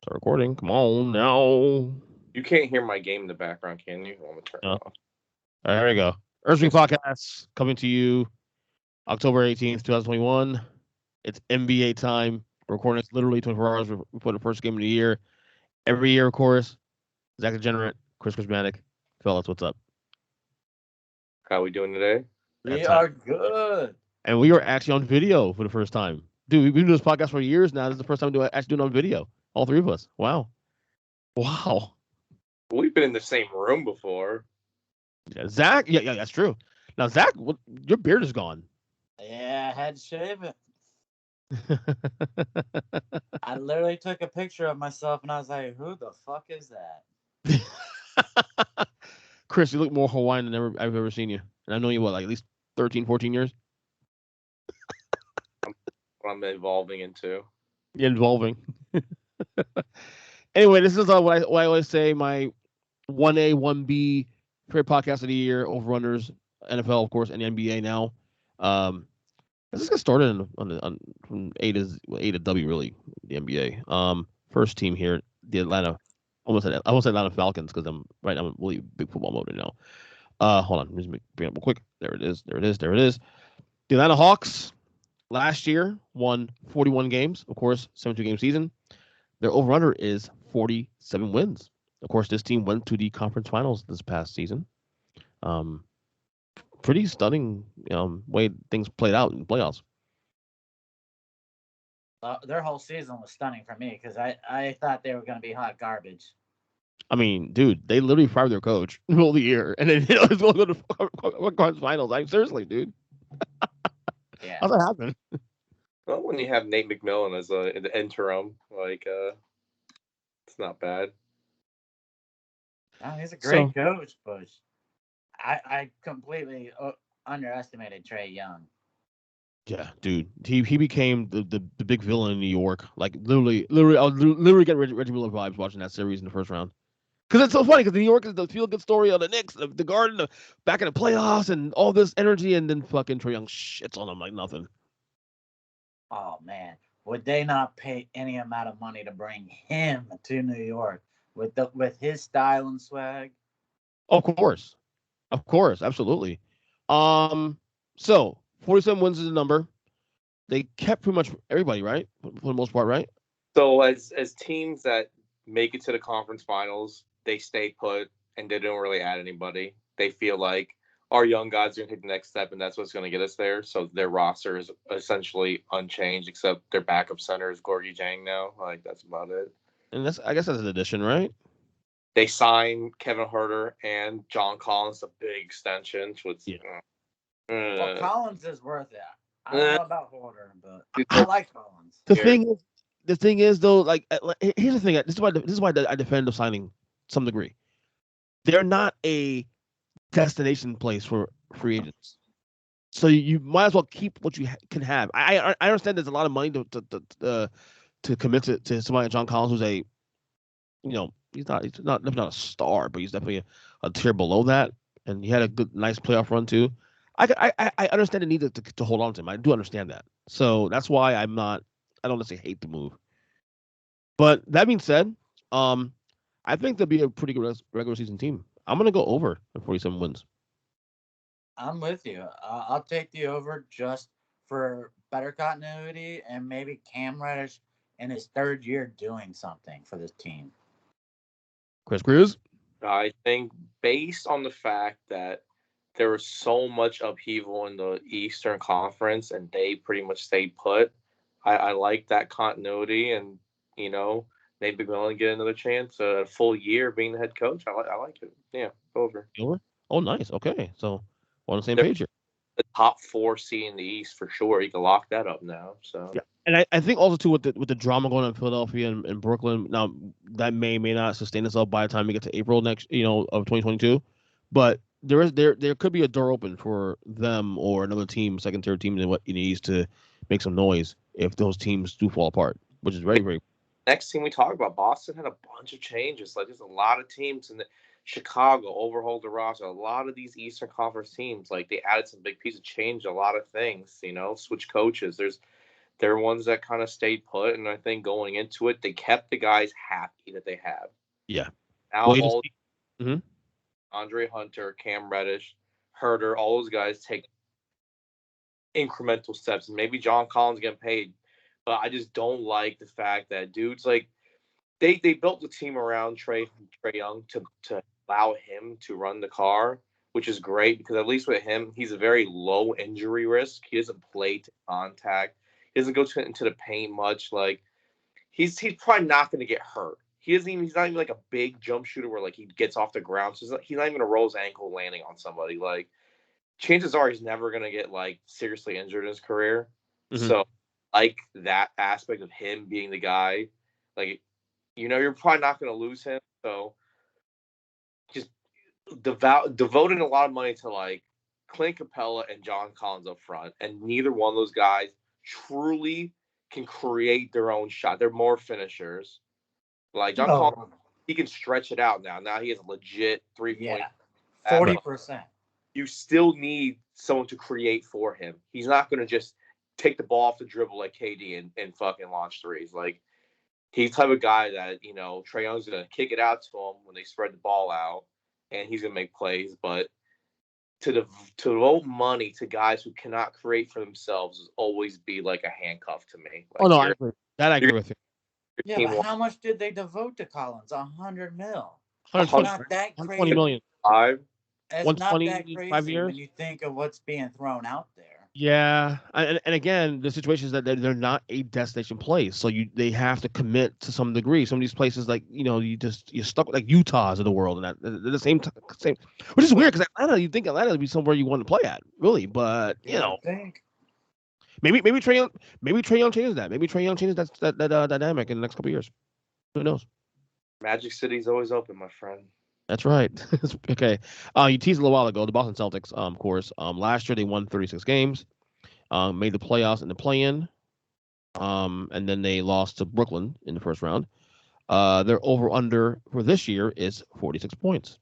Start recording. Come on now. You can't hear my game in the background, can you? Let me turn it All off. right, there we go. Earnestly Yes. Podcast coming to you October 18th, 2021. It's NBA time. We're recording this literally 24 hours before the first game of the year. Every year, of course. Zack Degenerate, Krizmanic. Fellas, what's up? How we doing today? That We time. are good. And we are actually on video for the first time. Dude, we've been doing this podcast for years now. This is the first time we're actually doing it on video. All three of us. Wow. Wow. We've been in the same room before. Yeah, Zack, yeah, that's true. Now, Zack, your beard is gone. Yeah, I had to shave it. I literally took a picture of myself and I was like, who the fuck is that? Kris, you look more Hawaiian than I've ever seen you. And I've known you, like at least 13, 14 years? What I'm evolving into. Involving. Anyway, this is what I always say, my 1A, 1B favorite podcast of the year, overrunners, NFL, of course, and the NBA now. Let's just get started from A to W, really, the NBA. First team here, the Atlanta, I almost said Atlanta Falcons because I'm really big football mode right now. Hold on, let me bring it up real quick. There it is. The Atlanta Hawks last year won 41 games, of course, 72-game season. Their over/under is 47 wins. Of course, this team went to the conference finals this past season. Pretty stunning way things played out in the playoffs. Their whole season was stunning for me because I thought they were going to be hot garbage. I mean, dude, they literally fired their coach in the middle of the year, and then it was going to go to conference finals. Like, seriously, dude. Yeah. How's that happen? Well, when you have Nate McMillan as an interim, it's not bad. No, he's a great coach, but I completely underestimated Trae Young. Yeah, dude, he became the big villain in New York. Like literally, I was literally getting Reggie Miller vibes watching that series in the first round. Because it's so funny because New York is the feel good story of the Knicks, the Garden, back in the playoffs, and all this energy, and then fucking Trae Young shits on them like nothing. Oh man, would they not pay any amount of money to bring him to New York with his style and swag? Of course, absolutely. So 47 wins is the number. They kept pretty much everybody, right? For the most part, right? So as teams that make it to the conference finals, they stay put and they don't really add anybody. They feel like our young guys are going to take the next step, and that's what's going to get us there. So their roster is essentially unchanged, except their backup center is Gorgie Jang now. Like, that's about it. And I guess that's an addition, right? They signed Kevin Huerter and John Collins, a big extension. Which, Yeah. Well, Collins is worth it. I don't know about Horner, but I like Collins. The thing is, though, like here's the thing. This is why I defend the signing to some degree. They're not a destination place for free agents. So you might as well keep what you can have. I understand there's a lot of money to commit to somebody like John Collins, who's he's not a star, but he's definitely a tier below that, and he had a nice playoff run too. I understand the need to hold on to him. I do understand that. So that's why I don't necessarily hate the move. But that being said, I think they'll be a pretty good regular season team. I'm gonna go over the 47 wins. I'm with you. I'll take the over just for better continuity and maybe Cam Reddish in his third year doing something for this team. Chris Cruz? I think based on the fact that there was so much upheaval in the Eastern Conference and they pretty much stayed put, I like that continuity and, Nate McMillan get another chance, a full year being the head coach. I like it. Yeah, over. Oh, nice. Okay, so we're on the same They're page here. the top 4 seed in the East for sure. You can lock that up now. So Yeah, and I think also too with the drama going on in Philadelphia and Brooklyn. Now that may not sustain itself by the time we get to April next, of 2022, but there could be a door open for them or another team, second tier team in what it needs to make some noise if those teams do fall apart, which is very very. Next team we talk about, Boston had a bunch of changes. Like there's a lot of teams in the Chicago overhauled the roster. A lot of these Eastern Conference teams, like they added some big pieces, changed a lot of things. Switch coaches. they're ones that kind of stayed put. And I think going into it, they kept the guys happy that they have. Yeah. Now Well, Andre Hunter, Cam Reddish, Herter, all those guys take incremental steps. And maybe John Collins getting paid, but I just don't like the fact that dudes like they built the team around Trae Young to allow him to run the car, which is great because at least with him, he's a very low injury risk. He doesn't play to contact. He doesn't go into the paint much. Like he's probably not going to get hurt. He's not even like a big jump shooter where like he gets off the ground. So he's not even going to roll his ankle landing on somebody. Like chances are he's never going to get like seriously injured in his career. Mm-hmm. So like that aspect of him being the guy, like, you're probably not going to lose him. So just devoting a lot of money to like Clint Capella and John Collins up front. And neither one of those guys truly can create their own shot. They're more finishers. Like John Collins, he can stretch it out now. Now he has a legit 3-point. 40%. You still need someone to create for him. He's not going to just take the ball off the dribble like KD and fucking launch threes. Like, he's the type of guy that, Trae Young's going to kick it out to him when they spread the ball out, and he's going to make plays. But to devote money to guys who cannot create for themselves will always be like a handcuff to me. Like, I agree. That I agree with you. Yeah, but how much did they devote to Collins? $100 million. 120, Not that crazy. 120 million. It's not that crazy when you think of what's being thrown out there. Yeah, and again, the situation is that they're not a destination place, so they have to commit to some degree. Some of these places, like you're stuck with like Utahs of the world, and that they're the same, which is weird because Atlanta, you think Atlanta would be somewhere you want to play at, really, but maybe Trae Young changes that. Maybe Trae Young changes that dynamic in the next couple of years. Who knows? Magic City's always open, my friend. That's right. Okay. You teased a little while ago the Boston Celtics, of course. Last year they won 36 games, made the playoffs in the play-in, and then they lost to Brooklyn in the first round. Their over/under for this year is 46 points.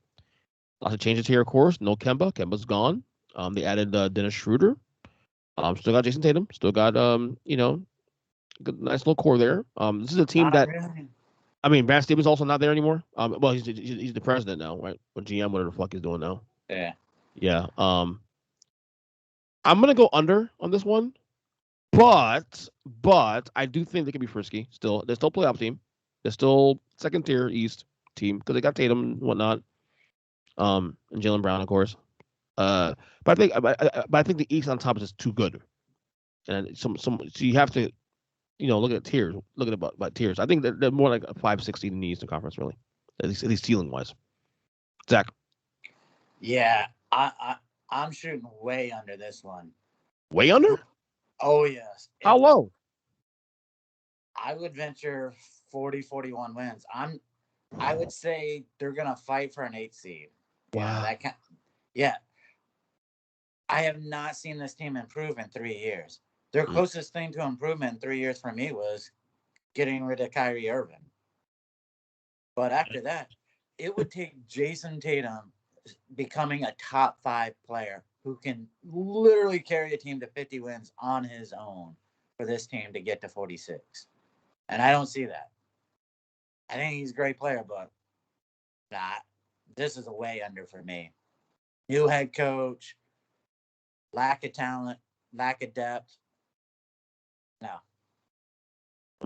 Lots of changes here, of course. No Kemba. Kemba's gone. They added Dennis Schroeder. Still got Jason Tatum. Still got good, nice little core there. This is a team that. Really. I mean, Brad Stevens also not there anymore. Well, he's the president now, right? Or GM, whatever the fuck he's doing now. Yeah. Yeah. I'm gonna go under on this one, but I do think they can be frisky. Still, they're still a playoff team. They're still second tier East team because they got Tatum and whatnot. And Jaylen Brown, of course. But I think the East on top is just too good, and so you have to. Look at tiers. Look at about tiers. I think they're more like a 5-6 in the Eastern Conference, really. At least ceiling wise. Zach. Yeah, I'm shooting way under this one. Way under? Oh yes. How low? I would venture 40-41 wins. I would say they're gonna fight for an 8 seed. Wow. Yeah. I have not seen this team improve in 3 years. Their closest thing to improvement in 3 years for me was getting rid of Kyrie Irving. But after that, it would take Jason Tatum becoming a top 5 player who can literally carry a team to 50 wins on his own for this team to get to 46. And I don't see that. I think he's a great player, but this is a way under for me. New head coach, lack of talent, lack of depth. No.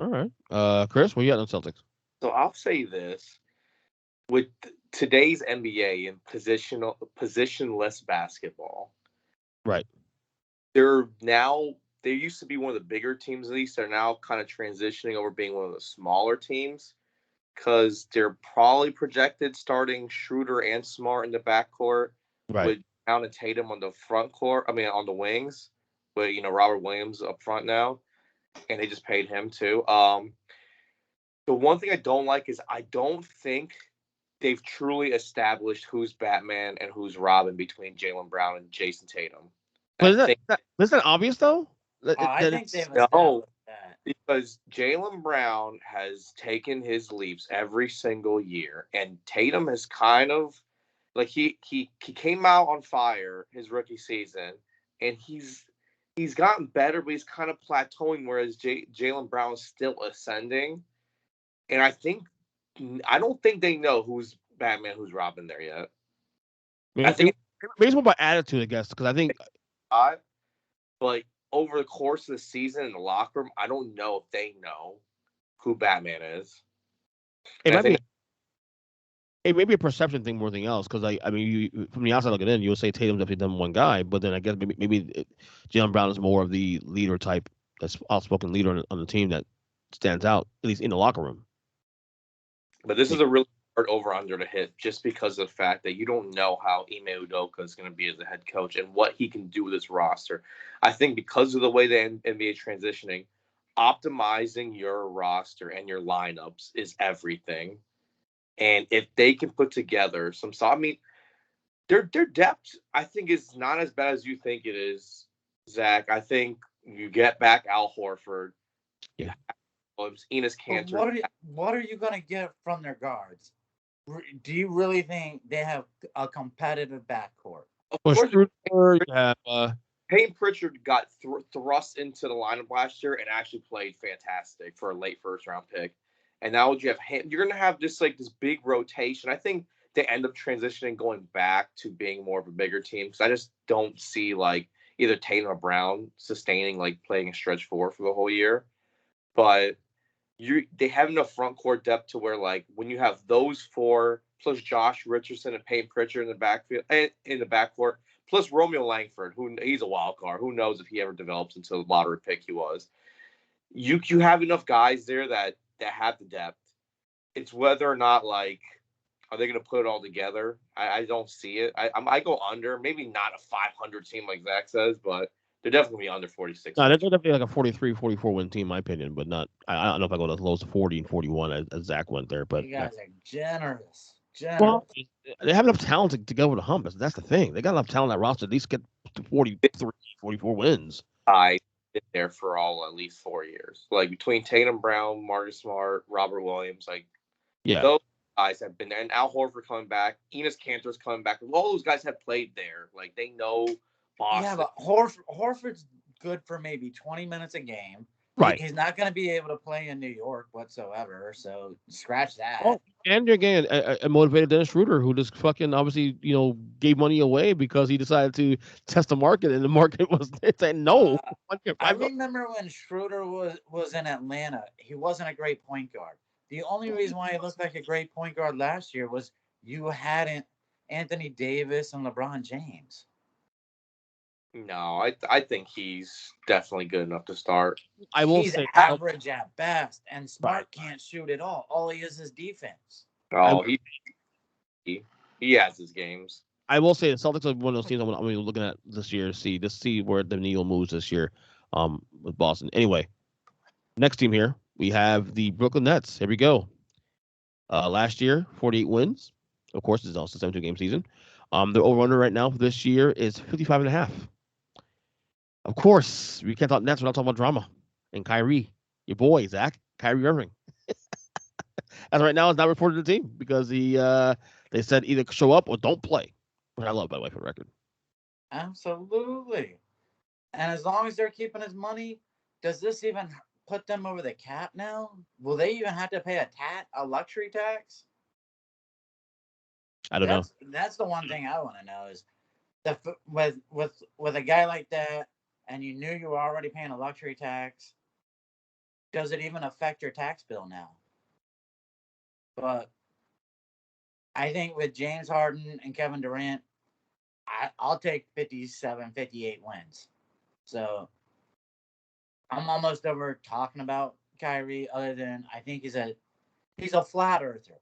All right. Kris, what you got on Celtics? So I'll say this. With today's NBA and positionless basketball, right? They used to be one of the bigger teams in the East. They're now kind of transitioning over being one of the smaller teams because they're probably projected starting Schroeder and Smart in the backcourt, right? With Brown and Tatum on the front court. I mean, on the wings, with Robert Williams up front now, and they just paid him too. The one thing I don't like is I don't think they've truly established who's Batman and who's Robin between Jaylen Brown and Jason Tatum. But is that obvious though? I think they've established that. Because Jaylen Brown has taken his leaps every single year, and Tatum has kind of like he came out on fire his rookie season, and he's he's gotten better, but he's kind of plateauing, whereas Jaylen Brown's still ascending. And I don't think they know who's Batman, who's Robin there yet. I think it's more about attitude, I guess, because I think. But over the course of the season in the locker room, I don't know if they know who Batman is. It may be a perception thing more than anything else, because I mean, you, from the outside looking in, you'll say Tatum's definitely done one guy, but then I guess maybe Jaylen Brown is more of the leader type, that's outspoken leader on the team that stands out, at least in the locker room. But this is a really hard over-under to hit, just because of the fact that you don't know how Ime Udoka is going to be as a head coach and what he can do with this roster. I think because of the way the NBA is transitioning, optimizing your roster and your lineups is everything. And if they can put together I mean, their depth, I think, is not as bad as you think it is, Zach. I think you get back Al Horford. Yeah. Enes Kanter. What are you going to get from their guards? Do you really think they have a competitive backcourt? Of course, Payne Pritchard got thrust into the lineup last year and actually played fantastic for a late first-round pick. And now you have him. You're going to have just like this big rotation. I think they end up transitioning, going back to being more of a bigger team, because I just don't see like either Tatum or Brown sustaining like playing a stretch four for the whole year. But they have enough front court depth to where, like, when you have those four plus Josh Richardson and Payne Pritchard in the backfield in the backcourt, plus Romeo Langford, who he's a wild card. Who knows if he ever develops into the lottery pick he was. You have enough guys there that have the depth. It's whether or not, like, are they going to put it all together? I don't see it. I go under, maybe not a 500 team like Zach says, but they're definitely under 46. No, they're definitely like a 43, 44 win team, in my opinion, but not. I don't know if I go as low as 40 and 41 as Zach went there. But you guys are generous. Well, they have enough talent to go over the hump. That's the thing. They got enough talent on that roster to at least get to 43, 44 wins. I been there for at least 4 years. Like between Tatum Brown, Marcus Smart, Robert Williams, like those guys have been there. And Al Horford coming back, Enes Kanter's coming back. All those guys have played there. Like they know Boston. Yeah, but Horford's good for maybe 20 minutes a game. Right. He's not going to be able to play in New York whatsoever, so scratch that. Oh, and you're getting a motivated Dennis Schroeder, who just fucking obviously, gave money away because he decided to test the market, and the market was saying no. I remember when Schroeder was in Atlanta, he wasn't a great point guard. The only reason why he looked like a great point guard last year was you hadn't Anthony Davis and LeBron James. No, I think he's definitely good enough to start. He's average at best, and Smart can't shoot at all. All he is defense. Oh, he has his games. I will say the Celtics are one of those teams I'm looking at this year to see where the needle moves this year with Boston. Anyway, next team here, we have the Brooklyn Nets. Here we go. Last year, 48 wins. Of course, it's also a 72-game season. The over-under right now for this year is 55.5. Of course, we can't talk Nets without talking about drama. And Kyrie, your boy, Zach, Kyrie Irving. As right now, it's not reported to the team because they said either show up or don't play. Which I love, by the way, for the record. Absolutely. And as long as they're keeping his money, does this even put them over the cap now? Will they even have to pay a luxury tax? I don't know. That's the one thing I want to know is with a guy like that, and you knew you were already paying a luxury tax, does it even affect your tax bill now? But I think with James Harden and Kevin Durant, I'll take 57, 58 wins. So I'm almost over talking about Kyrie, other than I think he's a flat earther.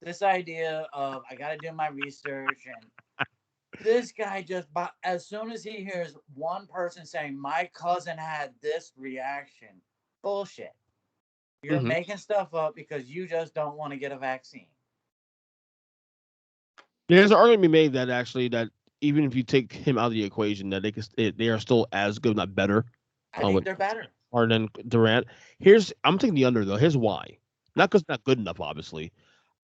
This idea of I got to do my research, and this guy as soon as he hears one person saying my cousin had this reaction, bullshit. You're making stuff up because you just don't want to get a vaccine. There's an argument to be made that even if you take him out of the equation, that they are still as good, not better. I think they're better. Harden and Durant. I'm taking the under though. Here's why. Not because it's not good enough, obviously.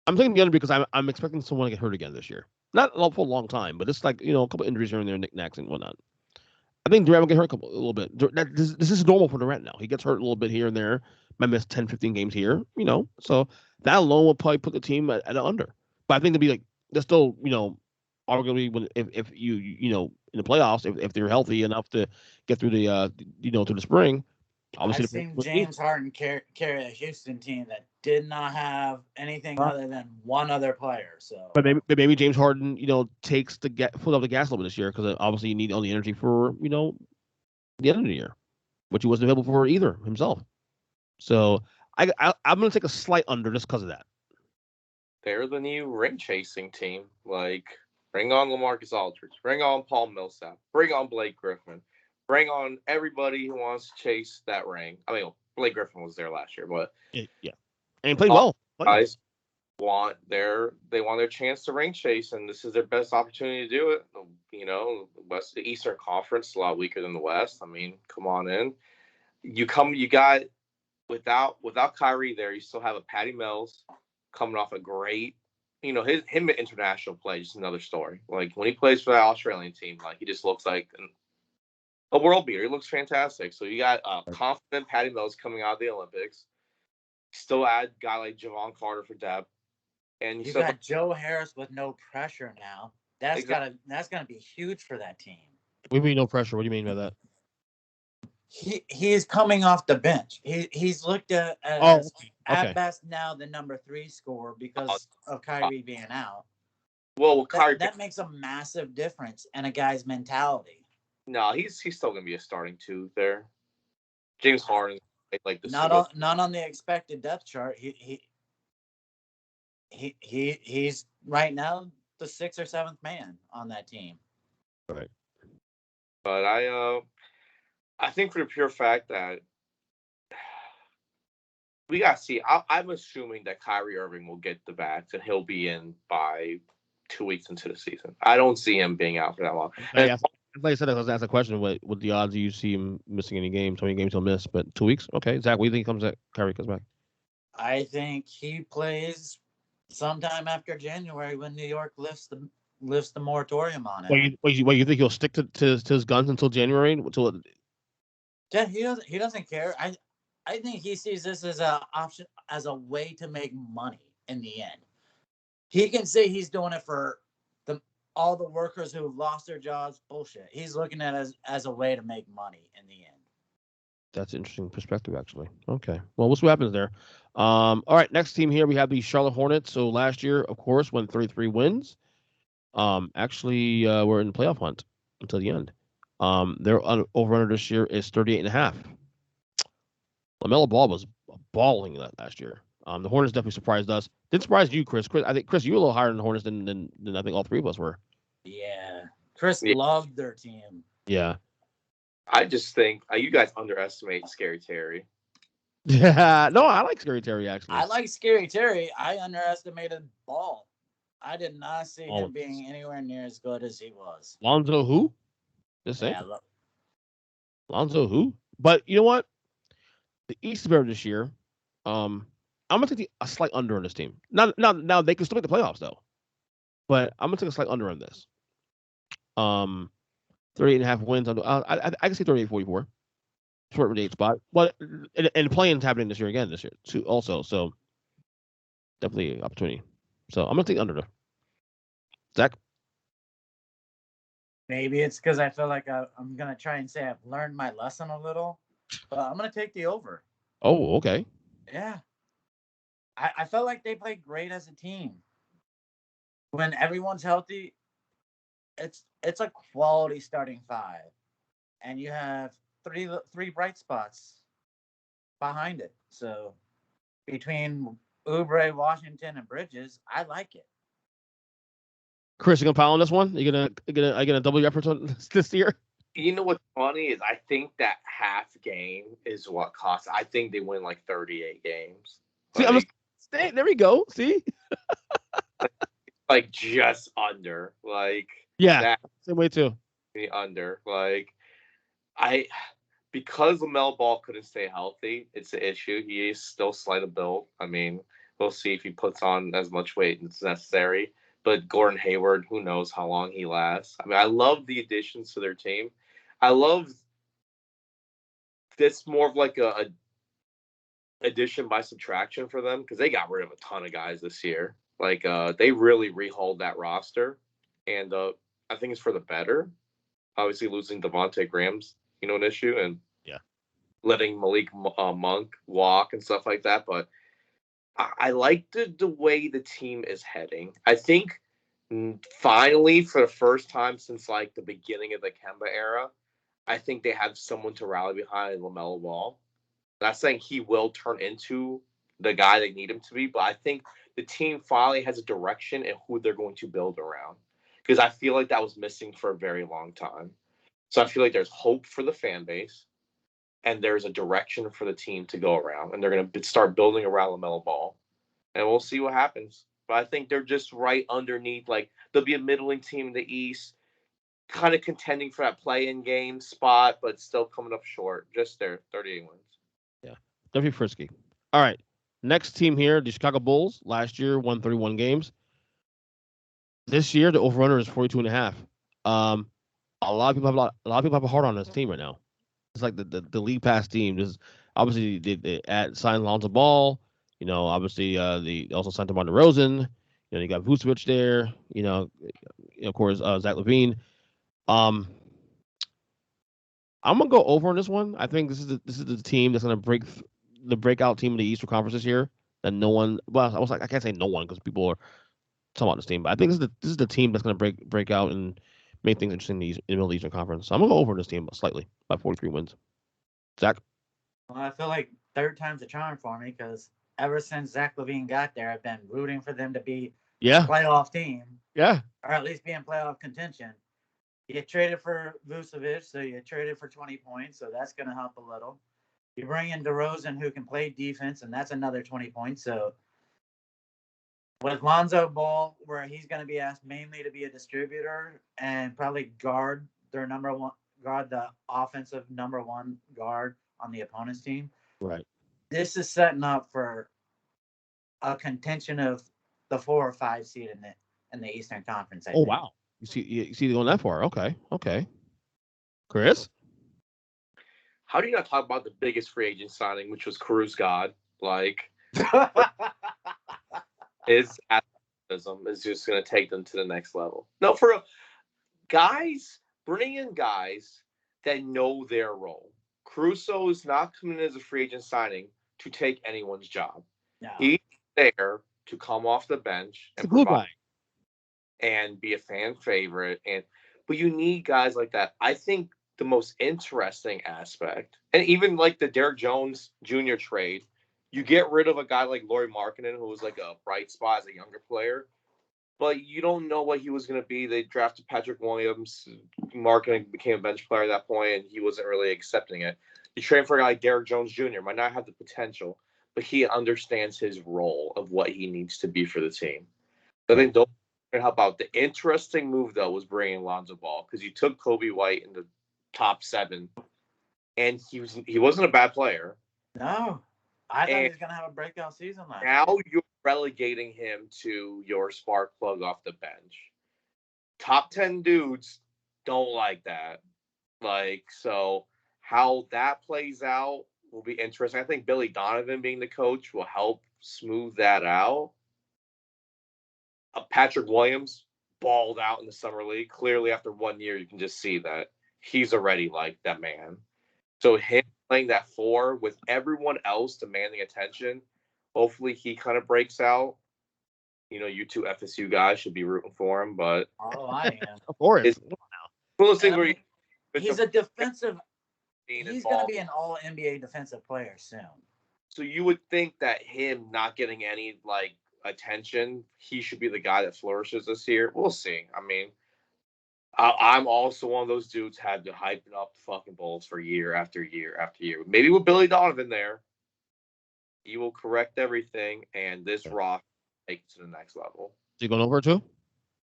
I'm taking the under because I'm expecting someone to get hurt again this year. Not for a long time, but it's like a couple injuries here and there, knickknacks and whatnot. I think Durant will get hurt a little bit. This is normal for Durant now. He gets hurt a little bit here and there. Might miss 10, 15 games here, So that alone will probably put the team at an under. But I think they'll be like, they're still, arguably if in the playoffs, if they're healthy enough to get through the through the spring, obviously I've seen James Harden carry a Houston team that did not have anything other than one other player. So, but maybe James Harden, takes foot off the gas a little bit this year because obviously you need all the energy for the end of the year, which he wasn't available for either himself. So I'm going to take a slight under just because of that. They're the new ring chasing team. Like, bring on LaMarcus Aldridge, bring on Paul Millsap, bring on Blake Griffin, bring on everybody who wants to chase that ring. I mean, Blake Griffin was there last year, but yeah, and he played well. Guys want their chance to ring chase, and this is their best opportunity to do it. The Eastern Conference is a lot weaker than the West. I mean, come on in. You got without Kyrie there, you still have a Patty Mills coming off a great, him at international play is another story. Like when he plays for that Australian team, like he just looks like a world beater. He looks fantastic. So you got a confident Patty Mills coming out of the Olympics. Still add a guy like Javon Carter for depth, and you got Joe Harris with no pressure now. That's gonna be huge for that team. What do you mean no pressure? What do you mean by that? He's coming off the bench. He's looked at as at best now the number 3 scorer because of Kyrie being out. Well, Kyrie that makes a massive difference in a guy's mentality. No, he's still gonna be a starting 2 there. James Harden, like the not on the expected depth chart. He's right now the 6th or 7th man on that team. Right. But I think for the pure fact that we got to see, I'm assuming that Kyrie Irving will get the backs and he'll be in by 2 weeks into the season. I don't see him being out for that long. Like I said, I was asked a question, what the odds do you see him missing any games? How many games he'll miss? But 2 weeks? Okay. Zach, what do you think Kyrie comes back? I think he plays sometime after January when New York lifts the moratorium on it. You think he'll stick to his guns until January? Yeah, he doesn't care. I think he sees this as an option, as a way to make money in the end. He can say he's doing it for all the workers who've lost their jobs. Bullshit. He's looking at it as a way to make money in the end. That's an interesting perspective, actually. Okay. Well, we'll see what happens there. All right, next team here, we have the Charlotte Hornets. So last year, of course, won 33 wins. Actually, we're in the playoff hunt until the end. Their over-under this year is 38.5. LaMelo Ball was balling that last year. The Hornets definitely surprised us. Didn't surprise you, Kris. I think, Kris, you were a little higher than the Hornets than I think all three of us were. Yeah. Kris loved their team. Yeah. I just think you guys underestimate Scary Terry. Yeah. No, I like Scary Terry, actually. I like Scary Terry. I underestimated Ball. I did not see him being anywhere near as good as he was. Lonzo who? Just saying. Yeah, Lonzo who? But you know what? The East is better this year. I'm gonna take a slight under on this team. Now they can still make the playoffs though. But I'm gonna take a slight under on this. 38.5 wins. I can see 38-44. Short with 8 spot. But and playing's happening this year too also. So definitely an opportunity. So I'm gonna take under though. Zach? Maybe it's because I feel like I'm gonna try and say I've learned my lesson a little. But I'm gonna take the over. Oh, okay. Yeah. I felt like they played great as a team. When everyone's healthy, it's a quality starting 5. And you have three bright spots behind it. So between Oubre, Washington, and Bridges, I like it. Kris, you gonna pile on this one? Are you gonna double your efforts on this year? You know what's funny is I think that half game is what costs. I think they win like 38 games. See, there we go. See, like just under. Like yeah, same way too. Under because LaMelo Ball couldn't stay healthy. It's an issue. He is still slight of build. I mean, we'll see if he puts on as much weight as necessary. But Gordon Hayward, who knows how long he lasts. I mean, I love the additions to their team. I love this more of like a addition by subtraction for them because they got rid of a ton of guys this year. Like they really rehauled that roster, and I think it's for the better. Obviously, losing Devontae Graham's an issue, and letting Malik Monk walk and stuff like that. But I like the way the team is heading. I think finally, for the first time since like the beginning of the Kemba era, I think they have someone to rally behind LaMelo Ball. Not saying he will turn into the guy they need him to be, but I think the team finally has a direction and who they're going to build around. Because I feel like that was missing for a very long time. So I feel like there's hope for the fan base, and there's a direction for the team to go around, and they're going to start building around LaMelo Ball, and we'll see what happens. But I think they're just right underneath. Like they'll be a middling team in the East, kind of contending for that play-in game spot, but still coming up short. Just there, 38 wins. Yeah, definitely frisky. All right, next team here, the Chicago Bulls. Last year, won 31 games. This year, the over/under is 42.5. A lot of people have a hard on this team right now. It's like the league pass team. This obviously they signed Lonzo Ball. Obviously they also signed DeMar DeRozan. You got Vucevic there. Of course Zach LaVine. I'm gonna go over on this one. I think this is the team that's gonna break the breakout team in the Eastern Conference this year. That no one. Well, I can't say no one because people are talking about this team, but I think this is the team that's gonna break out and make things interesting in the Middle Eastern Conference. So I'm gonna go over this team slightly by 43 wins. Zach? Well, I feel like third time's a charm for me because ever since Zach LaVine got there, I've been rooting for them to be a playoff team. Yeah. Or at least be in playoff contention. You traded for Vucevic, so you traded for 20 points, so that's going to help a little. You bring in DeRozan, who can play defense, and that's another 20 points. So with Lonzo Ball, where he's going to be asked mainly to be a distributor and probably guard the offensive number one guard on the opponent's team. Right. This is setting up for a contention of the 4 or 5 seed in the Eastern Conference. I think. Wow. You see going that far. Okay. Kris? How do you not talk about the biggest free agent signing, which was Cruz God? Like, his athleticism is just going to take them to the next level. No, for guys, bring in guys that know their role. Caruso is not coming in as a free agent signing to take anyone's job. No. He's there to come off the bench and provide and be a fan favorite. But you need guys like that. I think the most interesting aspect, and even like the Derrick Jones Jr. trade, you get rid of a guy like Lauri Markkanen, who was like a bright spot as a younger player, but you don't know what he was going to be. They drafted Patrick Williams. Markkanen became a bench player at that point, and he wasn't really accepting it. You trade for a guy like Derrick Jones Jr., might not have the potential, but he understands his role of what he needs to be for the team. So I think those can help out. The interesting move, though, was bringing Lonzo Ball because you took Kobe White in the top 7, and he wasn't a bad player. No, I thought he was going to have a breakout season last year. Now you're relegating him to your spark plug off the bench. Top 10 dudes don't like that. So how that plays out will be interesting. I think Billy Donovan being the coach will help smooth that out. Patrick Williams balled out in the summer league. Clearly, after 1 year, you can just see that he's already like that man. So him playing that 4 with everyone else demanding attention, hopefully he kind of breaks out. You two FSU guys should be rooting for him, but I am. Of course. It's one of those things where he's a defensive. He's going to be an all NBA defensive player soon. So you would think that him not getting any attention, he should be the guy that flourishes this year. We'll see. I mean, I'm also one of those dudes had to hyping up the fucking Bulls for year after year after year. Maybe with Billy Donovan there, he will correct everything, and this rock take it to the next level. So you going over too?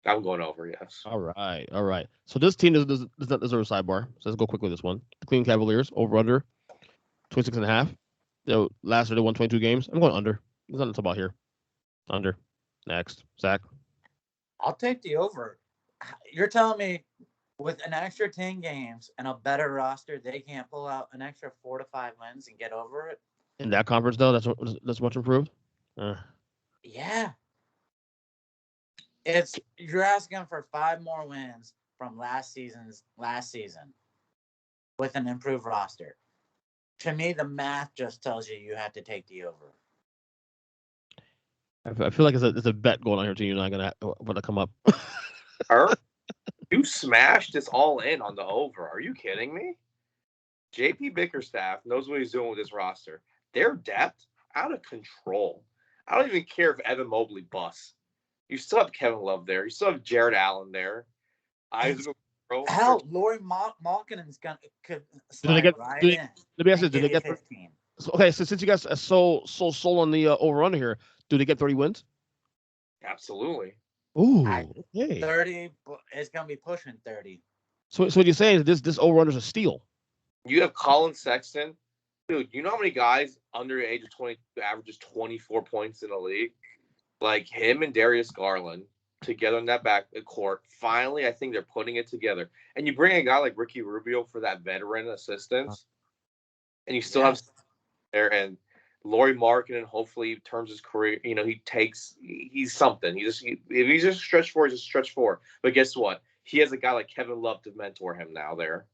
I'm going over, yes. All right. So this team does not deserve a sidebar. So let's go quickly with this one. The Cleveland Cavaliers, over/under 26.5. Last year they won 22 games. I'm going under. There's nothing to talk about here. Under. Next. Zach? I'll take the over. You're telling me With an extra 10 games and a better roster, they can't pull out an extra 4 to 5 wins and get over it. In that conference, though, that's much improved. Yeah. You're asking for 5 more wins from last season with an improved roster. To me, the math just tells you have to take the over. I feel like there's a bet going on here too. You're not gonna come up. You smashed this all in on the over. Are you kidding me? JP Bickerstaff knows what he's doing with his roster. Their depth out of control. I don't even care if Evan Mobley busts. You still have Kevin Love there. You still have Jared Allen there. Hell, Lowry Malkinen's could slide right in. Let me ask this: did they get 15? Okay, so since you guys are so sold on the over-under here, do they get 30 wins? Absolutely. Ooh, okay. 30. It's gonna be pushing 30. So what you're saying is this over-under is a steal? You have Colin Sexton, dude. You know how many guys under the age of 20 averages 24 points in the league? Like him and Darius Garland together in that back court. Finally, I think they're putting it together. And you bring a guy like Ricky Rubio for that veteran assistance, and you still have there and Lowry Markkinen hopefully turns his career. You know, he's something. If he's just stretch four, he's a stretch four. But guess what? He has a guy like Kevin Love to mentor him now there.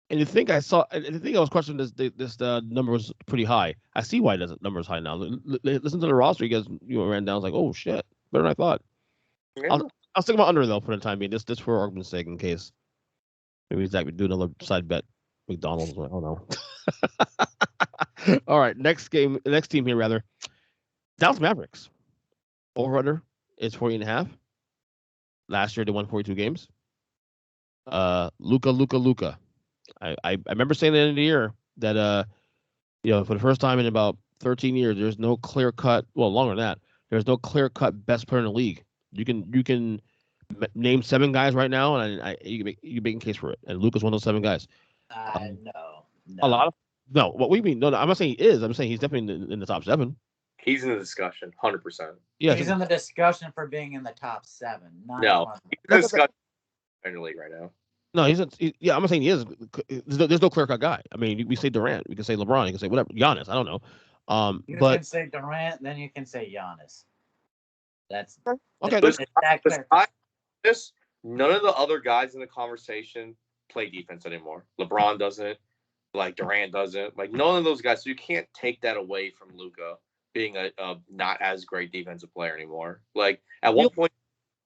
And you think I was questioning this number was pretty high. I see why the number is high now. Listen to the roster. You guys ran down. I was like, oh shit, better than I thought. Yeah. I'll stick my under though for the time being. Just for argument's sake, in case maybe Zack would do another side bet. McDonald's. I don't know. All right, next team here rather. Dallas Mavericks. Over/under is 40.5. Last year they won 42 games. Luka. I remember saying at the end of the year that for the first time in about 13 years, there's no clear cut. Well, longer than that, there's no clear cut best player in the league. You can name 7 guys right now, and you can make a case for it. And Luka's one of those 7 guys. No. A lot of no. What we mean? No. I'm not saying he is. I'm saying he's definitely in the top 7. He's in the discussion, 100%. Yeah, he's in the discussion for being in the top 7. No, he's in the discussion in the league right now. No, I'm not saying he is. There's no clear cut guy. I mean, we say Durant, we can say LeBron, you can say whatever, Giannis. I don't know. You can say Durant, then you can say Giannis. That's okay. None of the other guys in the conversation play defense anymore. LeBron doesn't. Like Durant doesn't. Like none of those guys. So you can't take that away from Luka being a not as great defensive player anymore. Like at one point,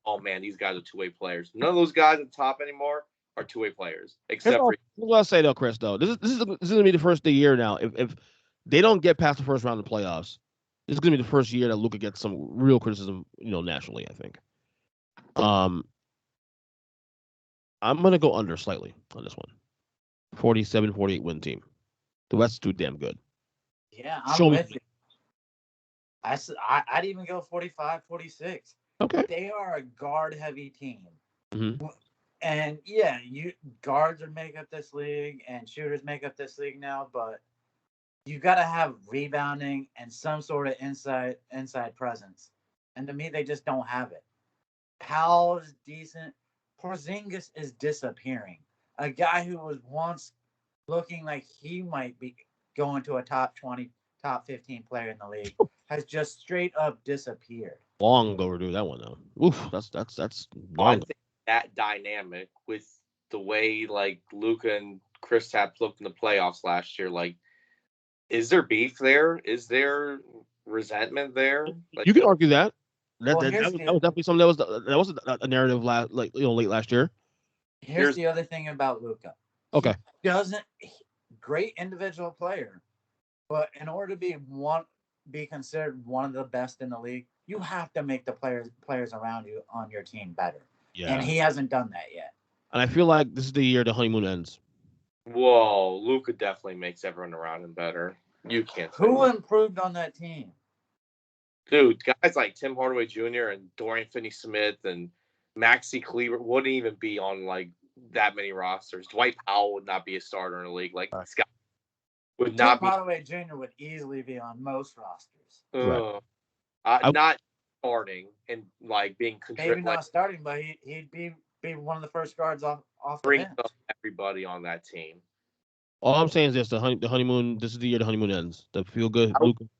oh man, these guys are 2-way players. None of those guys at the top anymore are 2-way players. Except for what I'll say though, Kris. Though this is gonna be the first of the year now. If they don't get past the first round of the playoffs, this is gonna be the first year that Luka gets some real criticism, nationally. I think. I'm gonna go under slightly on this one. 47-48 win team. The West is too damn good. Yeah, I'm with you. I'd even go 45-46. Okay. They are a guard-heavy team. Mm-hmm. And, guards make up this league and shooters make up this league now, but you got to have rebounding and some sort of inside presence. And to me, they just don't have it. Powell is decent. Porzingis is disappearing. A guy who was once looking like he might be going to a top 20, top 15 player in the league has just straight up disappeared. Long ago to do that one though. Oof, that's long. I think that dynamic with the way like Luka and Kristaps looked in the playoffs last year, like, is there beef there? Is there resentment there? Like, you can argue that. That was definitely something that was a narrative late last year. Here's the other thing about Luka. Okay. Great individual player, but in order to be considered one of the best in the league, you have to make the players around you on your team better. Yeah. And he hasn't done that yet. And I feel like this is the year the honeymoon ends. Whoa, Luka definitely makes everyone around him better. You can't. Who improved on that team? Dude, guys like Tim Hardaway Jr. and Dorian Finney-Smith and Maxi Kleber wouldn't even be on like that many rosters. Dwight Powell would not be a starter in the league. Like Scott would not be. Hardaway Jr. would easily be on most rosters. Not starting and like being maybe not starting, but he'd be be one of the first guards off the Bring bench. up everybody on that team. All I'm saying is this: the honeymoon. This is the year the honeymoon ends. The feel good,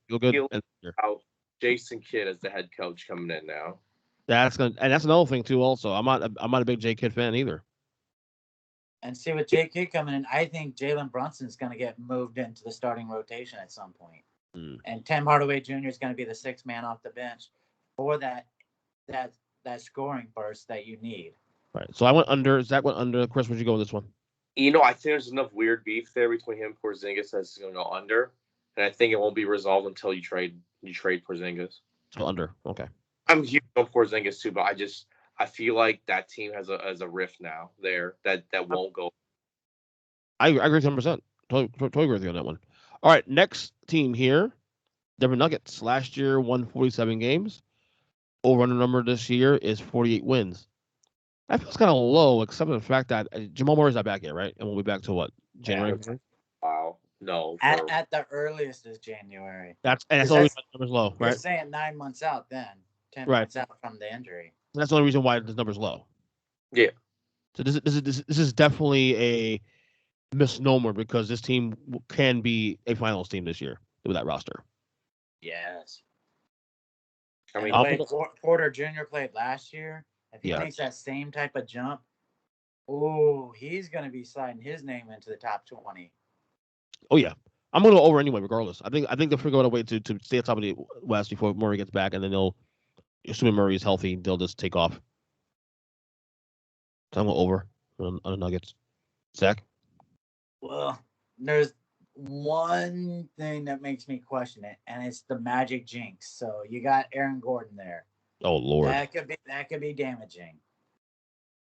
feel good. About Jason Kidd as the head coach coming in now. That's another thing too. Also, I'm not a big J Kidd fan either. And see, with J Kidd coming in, I think Jalen Brunson's going to get moved into the starting rotation at some point. And Tim Hardaway Jr. is going to be the sixth man off the bench for that scoring burst that you need. Right. So I went under. Zack went under. Kris, where'd you go with this one? I think there's enough weird beef there between him and Porzingis that's going to go under, and I think it won't be resolved until you trade Porzingis. So under. Okay. I'm huge on Porzingis too, but I feel like that team has a rift now there that won't go. I agree 100%. Totally agree with you on that one. All right, next team here, Denver Nuggets. Last year won 47 games. Over-under number this year is 48 wins. That feels kind of low, except for the fact that Jamal Murray's not back yet, right? And we'll be back to what, January? Yeah, wow, no. At the earliest is January. That's always number's low, right? You're saying 9 months out, then 10 right. months out from the injury. That's the only reason why this number's low. Yeah. So this is definitely a misnomer because this team can be a finals team this year with that roster. Yes. I mean, Porter Jr. played last year. If he makes that same type of jump, he's going to be sliding his name into the top 20. Oh yeah, I'm going to go over anyway, regardless. I think they'll figure out a way to stay on top of the West before Murray gets back, and then they'll, assuming Murray is healthy, they'll just take off. So I'm going over on the Nuggets. Zack? Well, there's one thing that makes me question it, and it's the Magic jinx. So you got Aaron Gordon there. Oh Lord, that could be damaging.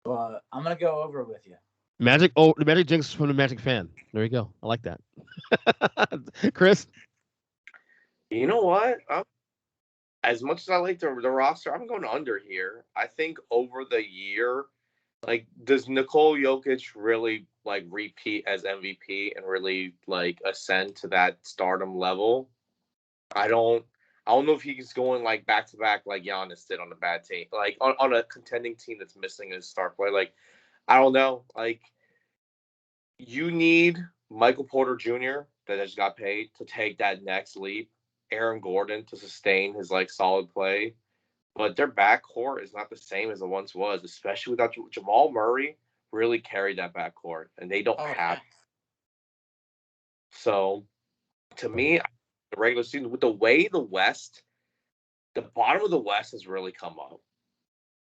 But I'm gonna go over with you. Magic. Oh, the Magic jinx from the Magic fan. There you go. I like that. Kris? You know what? As much as I like the roster, I'm going under here. I think over the year, does Nikola Jokic really repeat as MVP and really ascend to that stardom level? I don't know if he's going back to back like Giannis did on a bad team, on a contending team that's missing his star player. I don't know. You need Michael Porter Jr. that just got paid to take that next leap. Aaron Gordon to sustain his solid play, but their backcourt is not the same as it once was, especially without Jamal Murray. Really carried that backcourt, and they don't have. So, to me, the regular season, with the way the bottom of the West has really come up.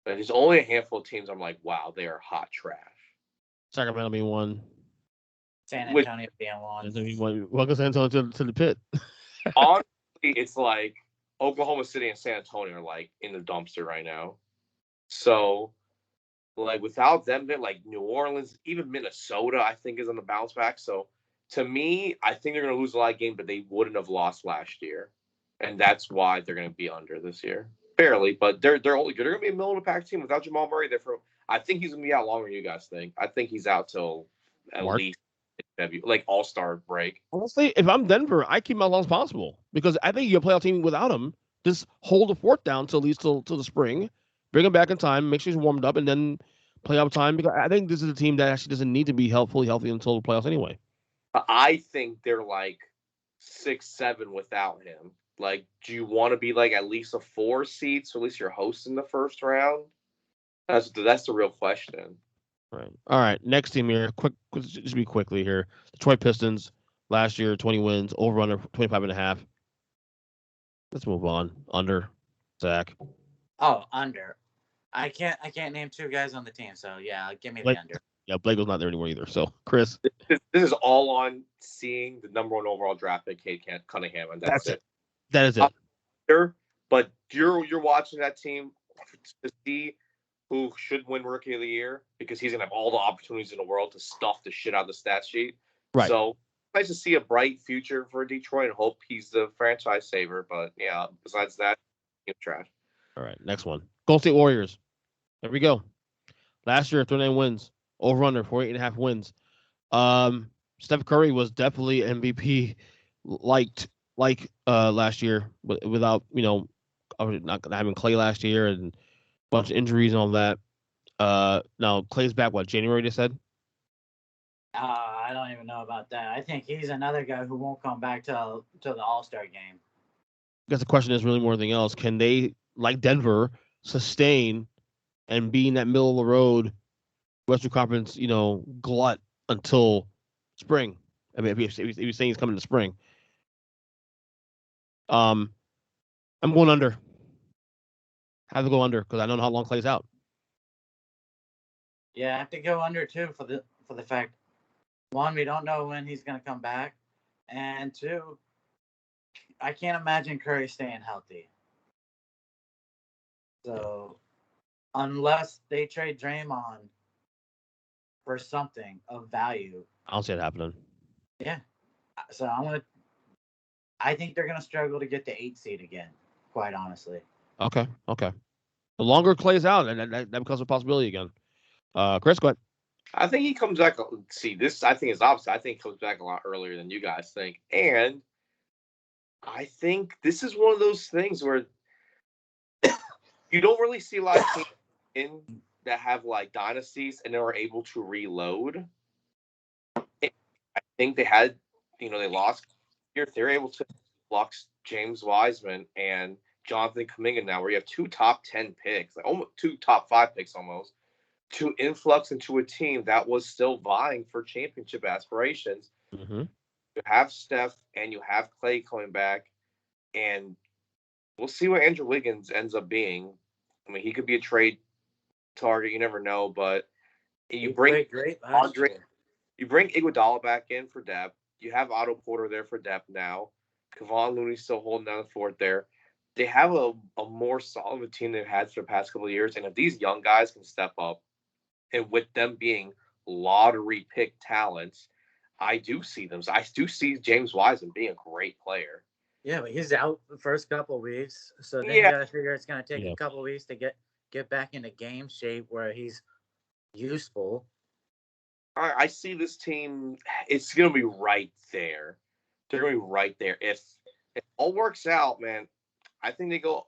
And there's only a handful of teams I'm like, wow, they are hot trash. Sacramento being one. San Antonio being one. Welcome San Antonio to the pit. Honestly, it's Oklahoma City and San Antonio are in the dumpster right now. So, without them, they're New Orleans, even Minnesota, I think, is on the bounce back. So, to me, I think they're going to lose a lot of games, but they wouldn't have lost last year. And that's why they're going to be under this year. Barely, but they're only good. They're going to be a middle of the pack team without Jamal Murray. I think he's going to be out longer than you guys think. I think he's out till at least February, All-Star break. Honestly, if I'm Denver, I keep him as long as possible because I think you're a playoff team without him. Just hold the fort down till at least till the spring. Bring him back in time. Make sure he's warmed up, and then playoff time. Because I think this is a team that actually doesn't need to be fully healthy until the playoffs anyway. I think they're 6-7 without him. Do you want to be at least a 4 seed, so at least you're hosting the first round? That's the real question. Right. All right. Next team here. Just be quickly here. Detroit Pistons. Last year, 20 wins. Over under 25.5. Let's move on. Under. Zack. Oh, under. I can't name 2 guys on the team, so yeah, give me the under. Yeah, Blake was not there anymore either. So, Kris. This is all on seeing the number 1 overall draft pick, Cade Cunningham, and that's it. That is it. But you're watching that team to see who should win Rookie of the Year because he's gonna have all the opportunities in the world to stuff the shit out of the stat sheet. Right. So nice to see a bright future for Detroit and hope he's the franchise saver. But yeah, besides that, he's trash. All right, next one. Golden State Warriors. There we go. Last year, 39 wins. Over under 48.5 wins. Steph Curry was definitely MVP last year without not having Clay last year and a bunch of injuries and all that. Now Clay's back. What, January? They said. I don't even know about that. I think he's another guy who won't come back till the All-Star game. I guess the question is really more than anything else: can they, like Denver, sustain and be in that middle of the road Western Conference, glut until spring? I mean, if you're saying he's coming in the spring, I'm going under. Have to go under because I don't know how long Clay's out. Yeah, I have to go under too for the fact, one, we don't know when he's going to come back, and two, I can't imagine Curry staying healthy. So unless they trade Draymond for something of value, I don't see it happening. Yeah. So I think they're going to struggle to get the 8 seed again, quite honestly. Okay. The longer Clay's out, and that becomes a possibility again. Kris, go ahead. I think he comes back. See, this I think is opposite. I think he comes back a lot earlier than you guys think, and I think this is one of those things where you don't really see a lot of teams in that have like dynasties and are able to reload. I think they had, they lost here. They're able to flux James Wiseman and Jonathan Kuminga now, where you have 2 top 10 picks, like almost 2 top 5 picks almost, to influx into a team that was still vying for championship aspirations. Mm-hmm. You have Steph and you have Clay coming back, and we'll see what Andrew Wiggins ends up being. I mean, he could be a trade target. You never know, but you bring you bring Iguodala back in for depth. You have Otto Porter there for depth now. Kevon Looney's still holding down the fort there. They have a more solid team they've had for the past couple of years, and if these young guys can step up, and with them being lottery pick talents, I do see them. I do see James Wiseman being a great player. Yeah, but he's out the first couple of weeks, so then you got to figure it's going to take a couple of weeks to get back into game shape where he's useful. I see this team. It's going to be right there. They're going to be right there. If it all works out, man, I think they go.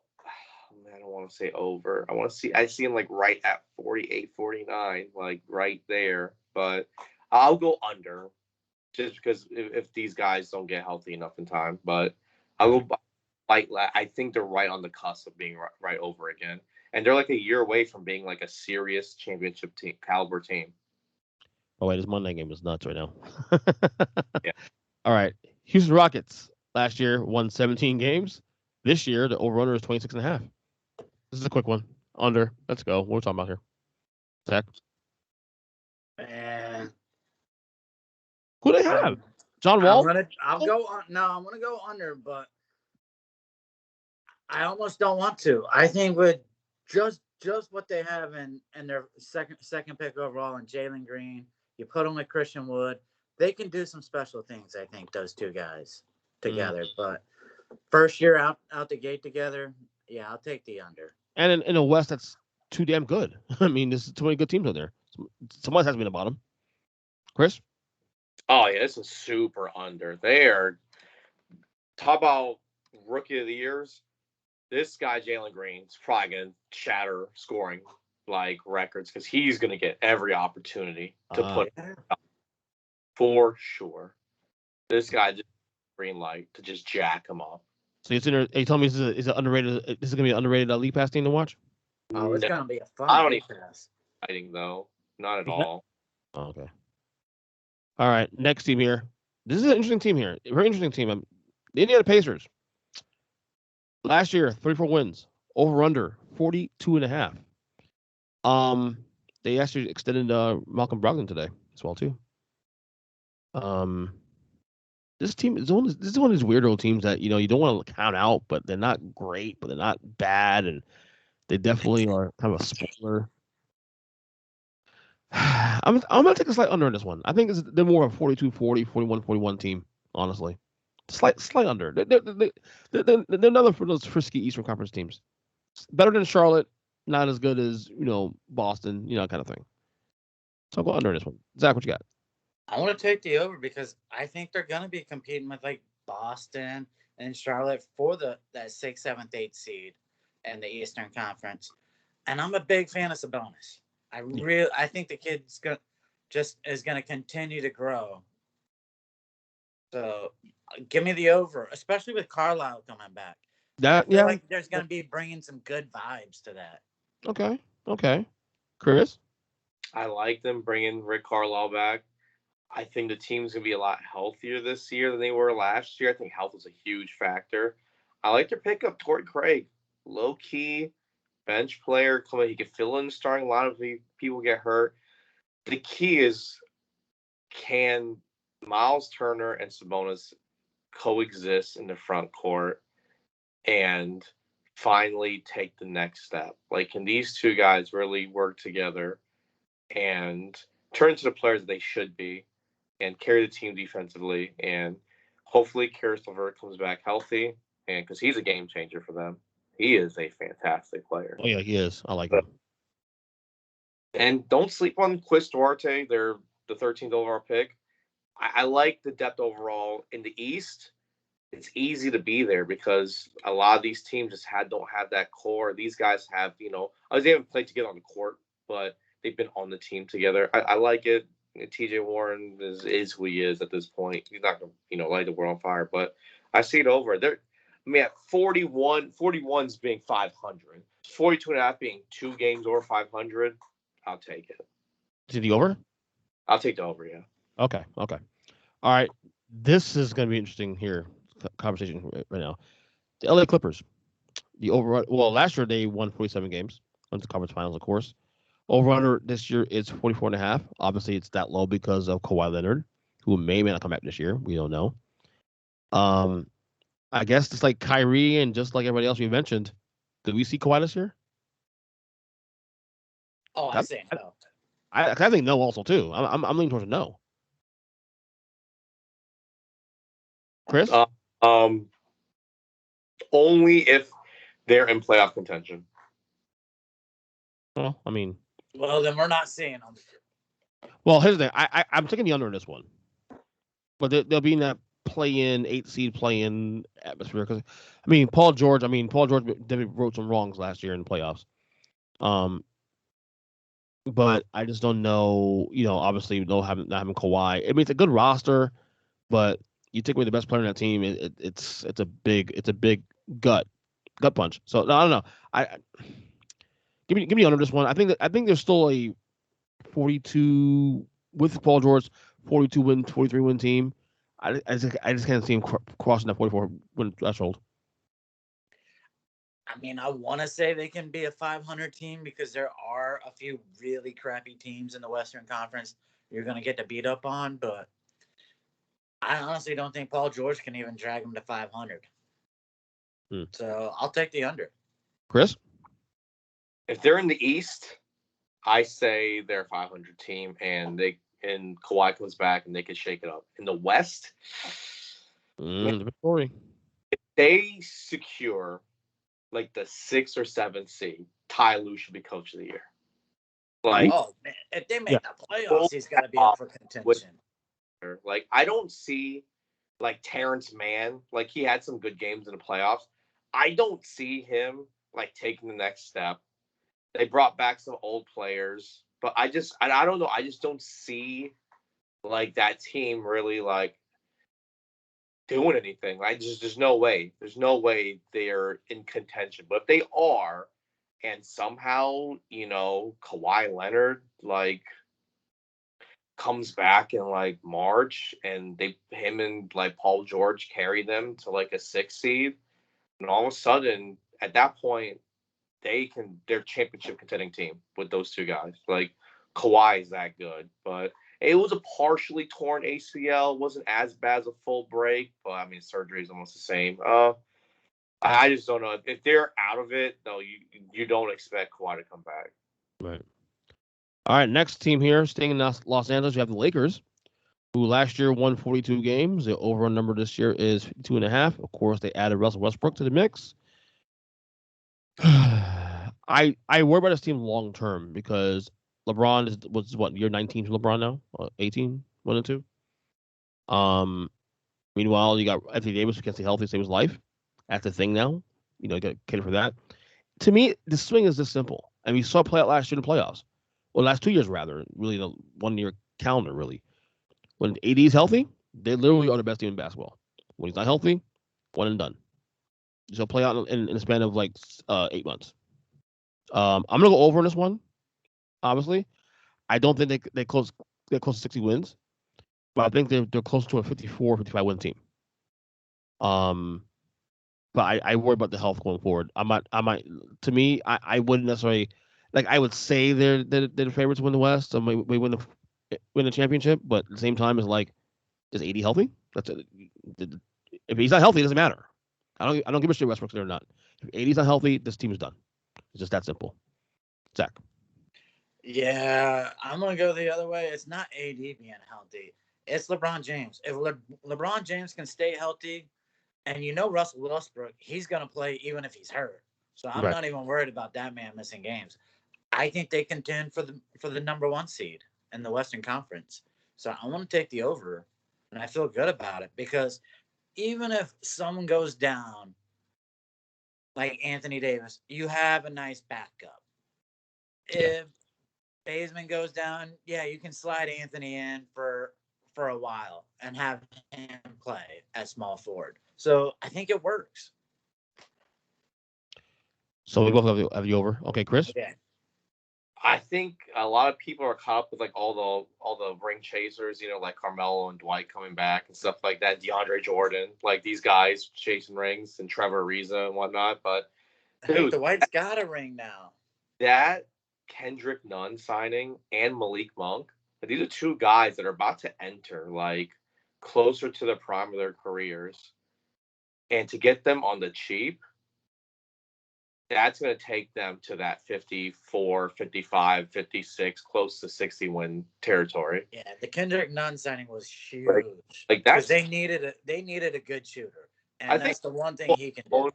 Man, I don't want to say over. I see him like right at 48, 49, like right there. But I'll go under just because if these guys don't get healthy enough in time. But I'll go I think they're right on the cusp of being right over again. And they're like a year away from being like a serious championship team caliber team. Oh, wait, this Monday game is nuts right now. Yeah. All right. Houston Rockets last year won 17 games. This year, the over-under is 26.5. This is a quick one. Under. Let's go. What are we talking about here? Zack? And who they have? John Wall? I'm going to go under, but I almost don't want to. I think with just what they have in their second pick overall and Jalen Green, you put them with Christian Wood, they can do some special things, I think, those two guys together. But first year out the gate together, yeah, I'll take the under. And in a West that's too damn good. I mean, there's too many good teams out there. Someone has to be in the bottom. Kris? Oh, yeah, it's a super under. Talk about rookie of the years. This guy, Jalen Green, is probably going to shatter scoring like records because he's going to get every opportunity to put it up for sure. This guy just green light to just jack him up. So are you telling me this is an underrated? This is going to be an underrated league pass team to watch? Oh, it's going to be a fun. I don't even exciting though, not at all. Oh, okay. All right, next team here. This is an interesting team here. A very interesting team. The Indiana Pacers. Last year, 34 wins. Over under 42.5. They actually extended Malcolm Brogdon today as well too. This team is one of these weirdo teams that you don't want to count out, but they're not great, but they're not bad, and they definitely are kind of a spoiler. I'm gonna take a slight under in this one. I think they're more of a 42-40, 41-41 team, honestly. Slight under. They're another for those frisky Eastern Conference teams. Better than Charlotte, not as good as Boston, kind of thing. So I'll go under in this one. Zack, what you got? I want to take the over because I think they're gonna be competing with like Boston and Charlotte for that 6th, 7th, 8th seed in the Eastern Conference. And I'm a big fan of Sabonis. I think the kid's is gonna continue to grow. So give me the over, especially with Carlisle coming back. I feel like there's gonna be bringing some good vibes to that. Okay. Kris? I like them bringing Rick Carlisle back. I think the team's going to be a lot healthier this year than they were last year. I think health was a huge factor. I like their pickup, Torrey Craig. Low-key, bench player. He can fill in the starting. A lot of people get hurt. The key is, can Miles Turner and Sabonis coexist in the front court and finally take the next step? Like, can these two guys really work together and turn into the players that they should be and carry the team defensively? And hopefully Caris LeVert comes back healthy, and because he's a game changer for them. He is a fantastic player. Oh, yeah, he is. I like him. And don't sleep on Quis Duarte. They're the 13th overall pick. I like the depth overall. In the East, it's easy to be there because a lot of these teams just don't have that core. These guys have, they haven't played together on the court, but they've been on the team together. I like it. TJ Warren is who he is at this point. He's not going to, light the world on fire, but I see it over. At 41's being 500, 42.5 being 2 games over 500, I'll take it. Is it the over? I'll take the over, yeah. Okay. All right. This is going to be interesting here, conversation right now. The LA Clippers. Last year they won 47 games. Went to conference finals, of course. Over-under this year is 44.5. Obviously, it's that low because of Kawhi Leonard, who may not come back this year. We don't know. I guess just like Kyrie and just like everybody else we mentioned, did we see Kawhi this year? Oh, I say no. I think no also, too. I'm leaning towards a no. Kris? Only if they're in playoff contention. Well, I mean... Well, then we're not seeing them. Well, here's the thing. I'm taking the under in this one. But they'll be in that play-in, 8-seed play-in atmosphere. Because, Paul George definitely wrote some wrongs last year in the playoffs. But I just don't know, obviously not having Kawhi. It's a good roster, but you take away the best player in that team, it's a big gut punch. So no, I don't know. Give me under this one. I think there's still a 42 with Paul George, 42 win, 43 win team. I just can't see him crossing that 44 win threshold. I want to say they can be a 500 team because there are a few really crappy teams in the Western Conference you're going to get to beat up on, but I honestly don't think Paul George can even drag them to 500. So I'll take the under. Kris? If they're in the East, I say they're a 500 team, and Kawhi comes back and they can shake it up. In the West, story. If they secure like the 6th or 7th seed, Ty Lue should be coach of the year. Man, if they make the playoffs, he's got to be up for contention. Like, I don't see like Terrence Mann. Like, he had some good games in the playoffs. I don't see him like taking the next step. They brought back some old players, but I don't know. I just don't see like that team really like doing anything. There's no way. There's no way they're in contention. But if they are, and somehow, Kawhi Leonard like comes back in like March, and him and like Paul George carry them to like a 6th seed, and all of a sudden at that point they're championship contending team with those two guys. Like, Kawhi is that good, but it was a partially torn ACL. It wasn't as bad as a full break, but surgery is almost the same. I just don't know if they're out of it. No, you don't expect Kawhi to come back. Right. All right. Next team here, staying in Los Angeles, you have the Lakers, who last year won 42 games. The overall number this year is 52.5. Of course, they added Russell Westbrook to the mix. I worry about this team long term because LeBron was year 19 for LeBron now, 18, 1 and 2. Meanwhile, you got Anthony Davis who can't stay healthy, save his life. That's the thing now. You got to cater for that. To me, the swing is this simple, and we saw it play out last year in the playoffs. or last 2 years rather, really the 1 year calendar really. When AD is healthy, they literally are the best team in basketball. When he's not healthy, one and done. So play out in a span of like 8 months. I'm gonna go over on this one. Obviously, I don't think they're close to 60 wins, but I think they're close to a 54, 55 win team. But I worry about the health going forward. I might. To me, I wouldn't necessarily like. I would say they're the favorites to win the West. So we win the championship. But at the same time, it's like, is AD healthy? That's it. If he's not healthy, it doesn't matter. I don't give a shit Westbrook's there or not. If AD's not healthy, this team is done. It's just that simple. Zach. Yeah, I'm gonna go the other way. It's not AD being healthy. It's LeBron James. If LeBron James can stay healthy, and Russell Westbrook, he's gonna play even if he's hurt. So I'm not even worried about that man missing games. I think they contend for the number 1 seed in the Western Conference. So I want to take the over, and I feel good about it because even if someone goes down, like Anthony Davis, you have a nice backup. If Baseman goes down, yeah, you can slide Anthony in for a while and have him play at small forward. So I think it works. So we both have you over. Okay, Kris? Yeah. I think a lot of people are caught up with like all the ring chasers, like Carmelo and Dwight coming back and stuff like that. DeAndre Jordan, like these guys chasing rings, and Trevor Ariza and whatnot. But dude, Dwight's got a ring now. That Kendrick Nunn signing and Malik Monk, these are 2 guys that are about to enter like closer to the prime of their careers, and to get them on the cheap, that's going to take them to that 54, 55, 56, close to 60 win territory. Yeah, the Kendrick Nunn signing was huge. Like that's, they needed a good shooter, and I think the one thing he can do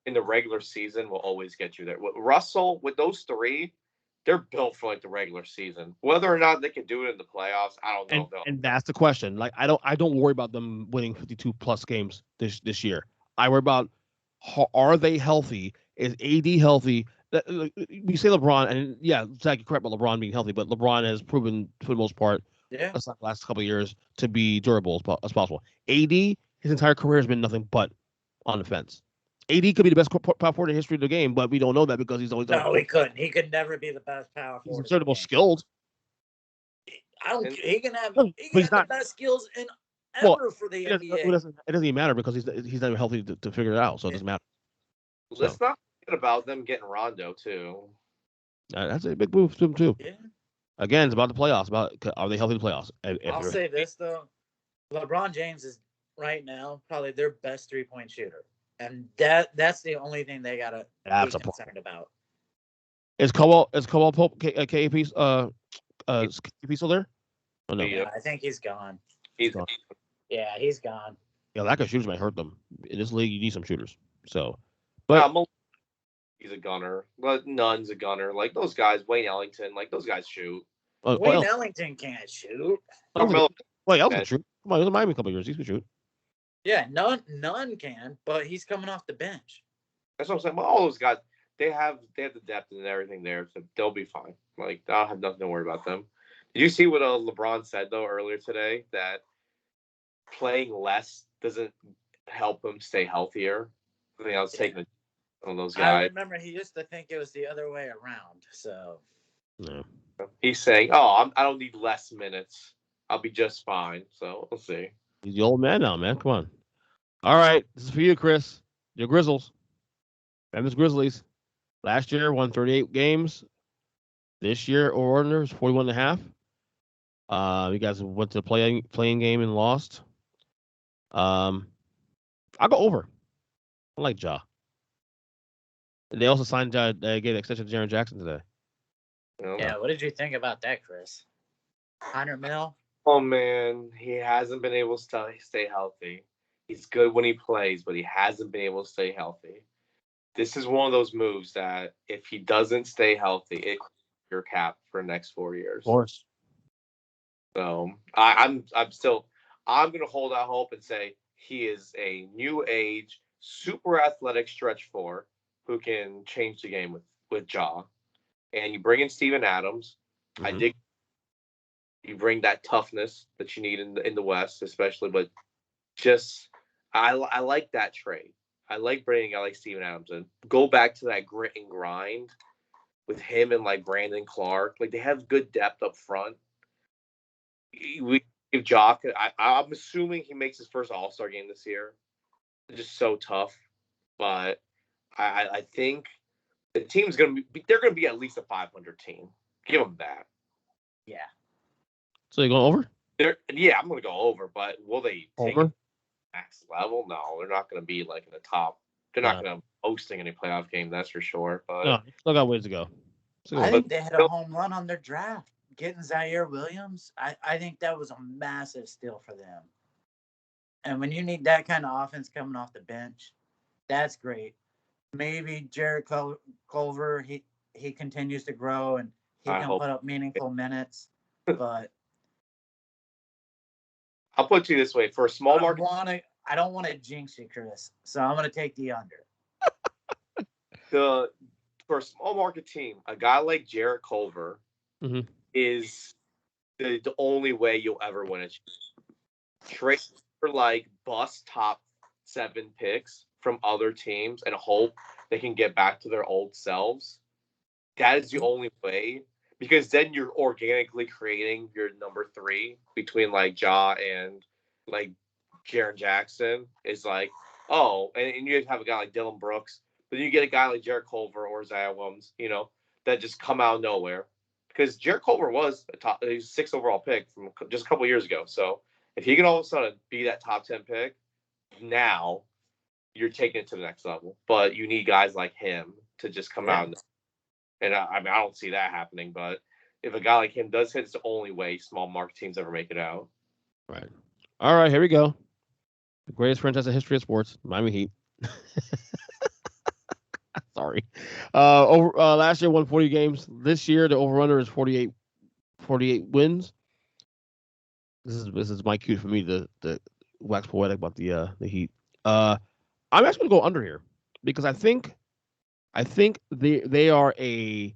in the regular season will always get you there. Russell, with those 3, they're built for like the regular season. Whether or not they can do it in the playoffs, I don't know. And that's the question. Like I don't worry about them winning 52 plus games this year. I worry about, are they healthy? Is AD healthy? We say LeBron, and yeah, Zach, you're correct about LeBron being healthy, but LeBron has proven for the most part, the last couple of years, to be durable as possible. AD, his entire career has been nothing but on the fence. AD could be the best power forward in history of the game, but we don't know that because he's always he couldn't. He could never be the best power forward. He's certainly skilled. He can have the best skills ever for the NBA. It doesn't even matter because he's not even healthy to figure it out, so it doesn't matter. Let's not forget about them getting Rondo too. That's a big move to them too. Yeah. Again, it's about the playoffs. Are they healthy in the playoffs? I'll say this though: LeBron James is right now probably their best 3-point shooter, and that's the only thing they gotta be concerned about. Is Caldwell Pope KP still there? Oh, no. Yeah, I think he's gone. He's gone. Yeah, he's gone. Yeah, lack of shooters might hurt them. In this league, you need some shooters. So, but he's a gunner. But Nunn's a gunner. Like those guys, Wayne Ellington, like those guys shoot. Wayne Ellington can't shoot. Ellington can shoot. Come on, he was in Miami a couple of years. He can shoot. Yeah, none can, but he's coming off the bench. That's what I'm saying. Well, all those guys, they have the depth and everything there, so they'll be fine. Like I don't have nothing to worry about them. Did you see what LeBron said though earlier today? That playing less doesn't help him stay healthier. I think I was taking one of those guys. I remember he used to think it was the other way around. So he's saying, "Oh, I don't need less minutes. I'll be just fine." So we'll see. He's the old man now, man. Come on. All right, this is for you, Kris. Your Grizzlies. Memphis Grizzlies. Last year won 38 games. This year, Order is 41.5. You guys went to the playing game and lost. I'll go over. I like Ja. They also signed Ja. They gave an extension to Jaren Jackson today. Yeah, what did you think about that, Kris? 100 mil? Oh man, he hasn't been able to stay healthy. He's good when he plays, but he hasn't been able to stay healthy. This is one of those moves that if he doesn't stay healthy, it your cap for the next 4 years. Of course. So I'm gonna hold out hope and say he is a new age, super athletic stretch four who can change the game with Ja. And you bring in Steven Adams, I dig you bring that toughness that you need in the West, especially. But just I like that trade. I like bringing a guy like Steven Adams in. Go back to that grit and grind with him and like Brandon Clark. Like they have good depth up front. We give Jock. I'm assuming he makes his first All-Star game this year. It's just so tough, but I think the team's gonna be. They're gonna be at least a 500 team. Give them that. Yeah. So you going over? I'm gonna go over, but will they take Over? it max level? No, they're not gonna be like in the top. They're not gonna be hosting any playoff game, that's for sure. But no, still got ways to go. I think they had a home run on their draft. Getting Zaire Williams, I think that was a massive steal for them. And when you need that kind of offense coming off the bench, that's great. Maybe Jared Culver, he continues to grow and he can put up meaningful minutes. But I'll put it to you this way: for a small market, I don't want to jinx you, Kris. So I'm going to take the under. For a small market team, a guy like Jared Culver is the only way you'll ever win it. Trade for like bust top 7 picks from other teams and hope they can get back to their old selves. That is the only way, because then you're organically creating your number 3 between like Ja and like Jaren Jackson. Is like, and you have a guy like Dylan Brooks, but then you get a guy like Jared Culver or Zaire Williams, that just come out of nowhere. Because Jared Culver was a 6th overall pick from just a couple years ago. So if he can all of a sudden be that top 10 pick, now you're taking it to the next level. But you need guys like him to just come out. And I don't see that happening. But if a guy like him does hit, it's the only way small market teams ever make it out. Right. All right, here we go. The greatest franchise in history of sports, Miami Heat. Sorry. Last year won 40 games. This year the over/under is 48 wins. This is my cue for me to wax poetic about the Heat. I'm actually gonna go under here because I think they are they're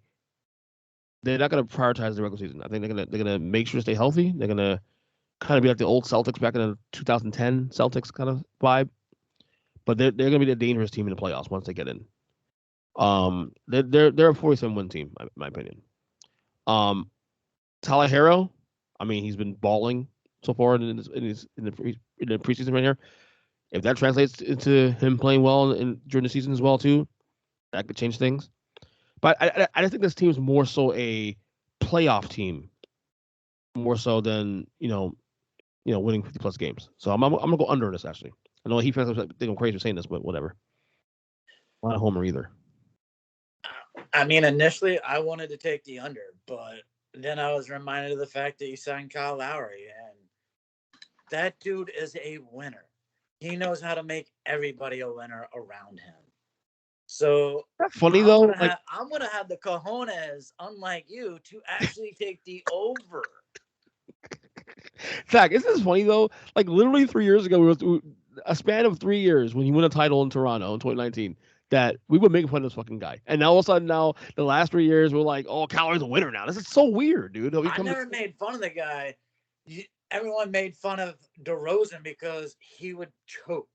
not gonna prioritize the regular season. I think they're gonna make sure to stay healthy. They're gonna kind of be like the old Celtics back in the 2010 Celtics kind of vibe. But they're gonna be the dangerous team in the playoffs once they get in. They're a 47-win team, in my opinion. Tyler Herro, I mean, he's been balling so far in the preseason right here. If that translates into him playing well during the season as well too, that could change things. But I just think this team is more so a playoff team, more so than winning 50+ games. So I'm gonna go under this actually. I know he fans think I'm crazy for saying this, but whatever. I'm not a homer either. I mean, initially I wanted to take the under, but then I was reminded of the fact that you signed Kyle Lowry, and that dude is a winner. He knows how to make everybody a winner around him. So that's funny though. I'm gonna have the cojones, unlike you, to actually take the over. Zack, isn't this funny though? Like literally 3 years ago, a span of 3 years when he won a title in Toronto in 2019, that we were making fun of this fucking guy, and now all of a sudden, now the last 3 years, we're like, oh, Cowher's a winner now. This is so weird, dude. I never made fun of the guy. Everyone made fun of DeRozan because he would choke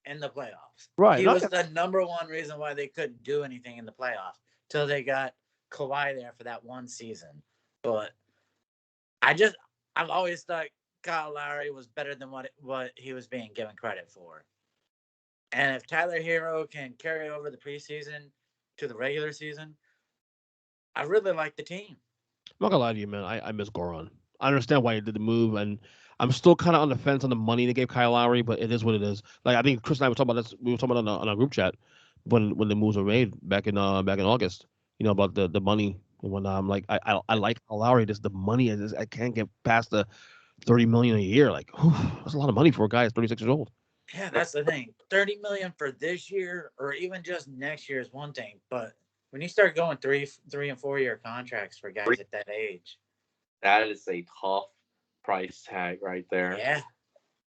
in the playoffs. Right. He was the number one reason why they couldn't do anything in the playoffs till they got Kawhi there for that one season. But I've always thought Kyle Lowry was better than what he was being given credit for. And if Tyler Herro can carry over the preseason to the regular season, I really like the team. I'm not gonna lie to you, man. I miss Goran. I understand why he did the move, and I'm still kind of on the fence on the money they gave Kyle Lowry, but it is what it is. Like I think Kris and I were talking about this. We were talking about on our group chat when the moves were made back in August. About the money and whatnot. I'm like, I like Kyle Lowry. Just the money is I can't get past the $30 million a year. Like, that's a lot of money for a guy that's 36 years old. Yeah, that's the thing. $30 million for this year or even just next year is one thing, but when you start going 3 and 4 year contracts for guys at that age, that is a tough price tag right there. Yeah.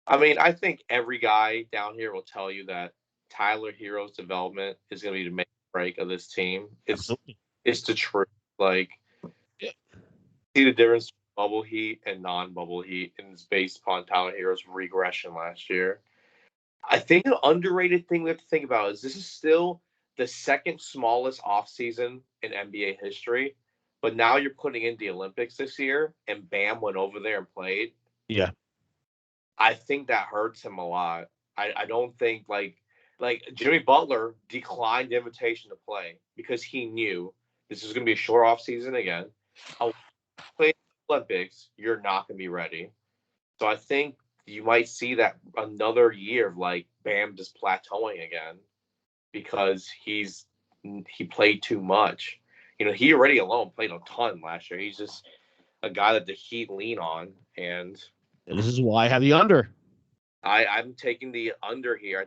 I mean, I think every guy down here will tell you that Tyler Herro's development is going to be the make or break of this team. It's the truth. Like, See the difference between bubble heat and non-bubble heat, and it's based upon Tyler Hero's regression last year. I think an underrated thing we have to think about is this is still the second smallest offseason in NBA history, but now you're putting in the Olympics this year, and Bam went over there and played. Yeah. I think that hurts him a lot. I don't think like Jimmy Butler declined the invitation to play because he knew this is going to be a short off season again. I'll play the Olympics, you're not going to be ready. So I think you might see that another year of like Bam just plateauing again because he played too much. You know, he already alone played a ton last year. He's just a guy that the Heat lean on, and this is why I have the under. I'm taking the under here.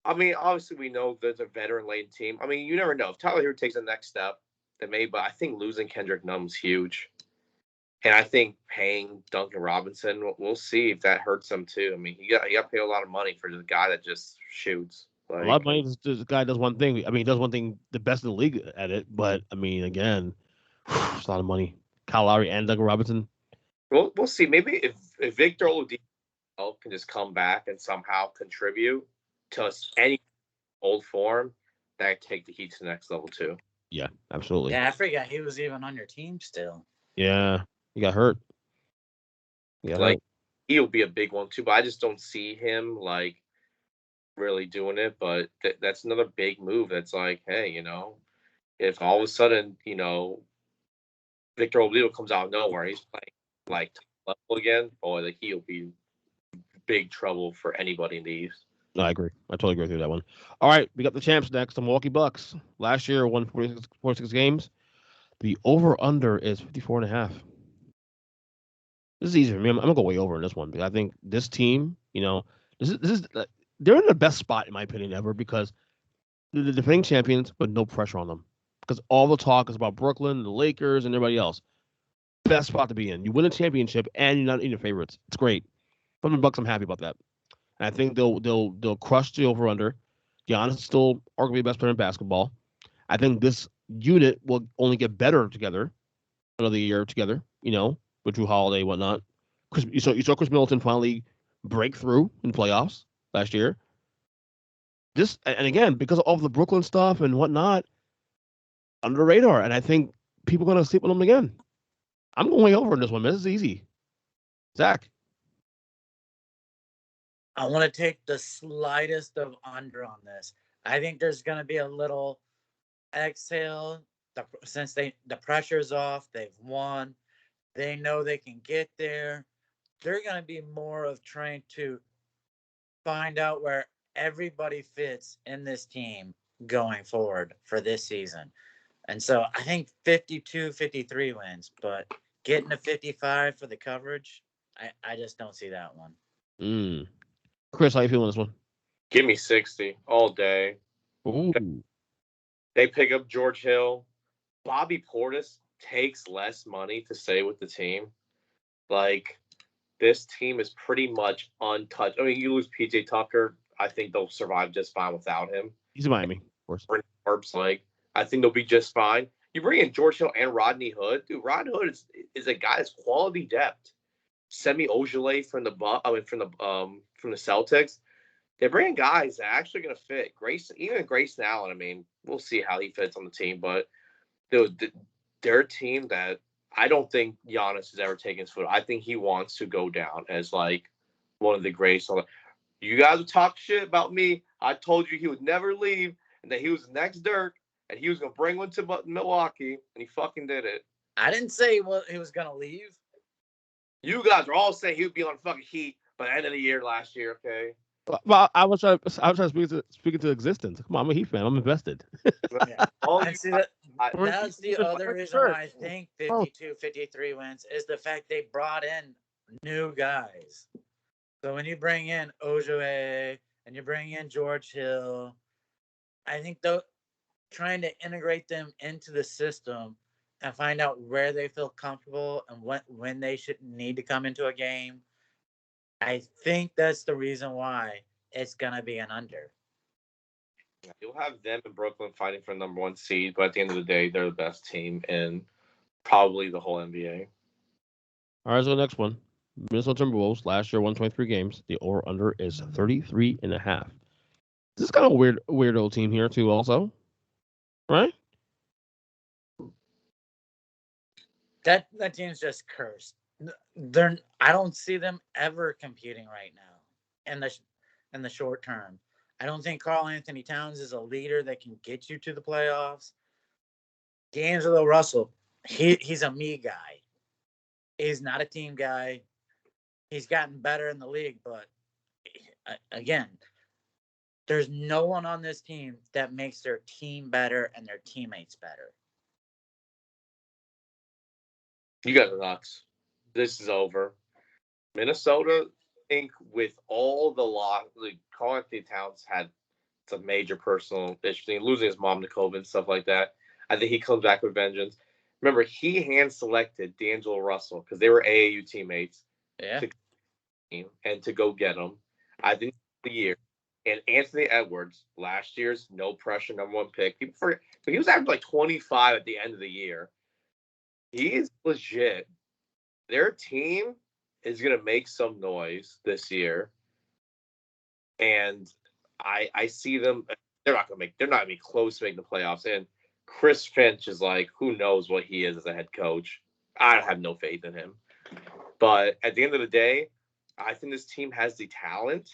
I mean, obviously we know there's a veteran-laden team. I mean, you never know. If Tyler Hero takes the next step, then maybe. But I think losing Kendrick Nunn's huge, and I think paying Duncan Robinson, we'll see if that hurts him too. I mean, he got paid a lot of money for the guy that just shoots. A lot of money. This guy does one thing. I mean, he does one thing the best in the league at it. But I mean, again, it's a lot of money. Kyle Lowry and Duncan Robinson. We'll see. Maybe if Victor Oladipo can just come back and somehow contribute to any old form, that take the Heat to the next level too. Yeah, absolutely. Yeah, I forgot he was even on your team still. Yeah, he got hurt. Like he'll be a big one too, but I just don't see him like really doing it. But that's another big move. That's like, hey, you know, if all of a sudden, you know, Victor Oladipo comes out of nowhere, he's playing like top level again, boy, the Heat will be big trouble for anybody in the East. No, I agree. I totally agree with you that one. All right, we got the champs next, the Milwaukee Bucks. Last year, won 46 games. The over-under is 54.5. This is easy for me. I'm going to go way over in this one because I think this team, you know, this is they're in the best spot, in my opinion, ever because they're the defending champions, but no pressure on them. Because all the talk is about Brooklyn, the Lakers, and everybody else. Best spot to be in. You win a championship, and you're not in your favorites. It's great. From the Bucks, I'm happy about that. And I think they'll crush the over/under. Giannis is still arguably the best player in basketball. I think this unit will only get better together, another year together. You know, with Drew Holiday, whatnot. You saw Chris Milton finally break through in playoffs last year. This and again because of all the Brooklyn stuff and whatnot, under the radar, and I think people are gonna sleep on them again. I'm going over in this one, man. This is easy. Zach. I want to take the slightest of under on this. I think there's going to be a little exhale since the pressure's off. They've won. They know they can get there. They're going to be more of trying to find out where everybody fits in this team going forward for this season. And so I think 52, 53 wins, but getting to 55 for the coverage, I just don't see that one. Kris, how you feeling this one? Give me 60 all day. Ooh. They pick up George Hill. Bobby Portis takes less money to stay with the team. Like, this team is pretty much untouched. I mean, you lose PJ Tucker. I think they'll survive just fine without him. He's in Miami, of course. Like, I think they'll be just fine. You bring in George Hill and Rodney Hood. Dude, Rodney Hood is a guy that's quality depth. Semi Ojeleye from the Celtics. They're bringing guys that are actually going to fit. Grayson Allen. I mean, we'll see how he fits on the team, but they're a team that I don't think Giannis has ever taken his foot. I think he wants to go down as like one of the greatest. You guys talk shit about me. I told you he would never leave, and that he was the next Dirk, and he was going to bring one to Milwaukee, and he fucking did it. I didn't say he was going to leave. You guys are all saying he would be on fucking Heat by the end of the year last year, okay? Well, I was trying to speak into existence. Come on, I'm a Heat fan. I'm invested. Yeah. That's the other reason why I think 52, 53 wins is the fact they brought in new guys. So when you bring in Ojeleye and you bring in George Hill, I think trying to integrate them into the system and find out where they feel comfortable and when they should need to come into a game. I think that's the reason why it's going to be an under. You'll have them in Brooklyn fighting for the number one seed, but at the end of the day, they're the best team in probably the whole NBA. All right, so the next one. Minnesota Timberwolves last year won 23 games. The over-under is 33.5. This is kind of a weirdo team here too also. Right? That team's just cursed. I don't see them ever competing right now in the short term. I don't think Karl Anthony Towns is a leader that can get you to the playoffs. D'Angelo Russell, he's a me guy. He's not a team guy. He's gotten better in the league, but again, there's no one on this team that makes their team better and their teammates better. You guys are nuts. This is over. Minnesota, I think, with all the loss, like Karl Anthony Towns had some major personal issues, losing his mom to COVID and stuff like that. I think he comes back with vengeance. Remember, he hand-selected D'Angelo Russell because they were AAU teammates. Yeah. And to go get him. I think the year. And Anthony Edwards, last year's no pressure #1 pick. People forget, but he was averaging like 25 at the end of the year. He is legit. Their team is going to make some noise this year. And I see them. They're not going to be close to making the playoffs. And Chris Finch is like, who knows what he is as a head coach. I have no faith in him. But at the end of the day, I think this team has the talent,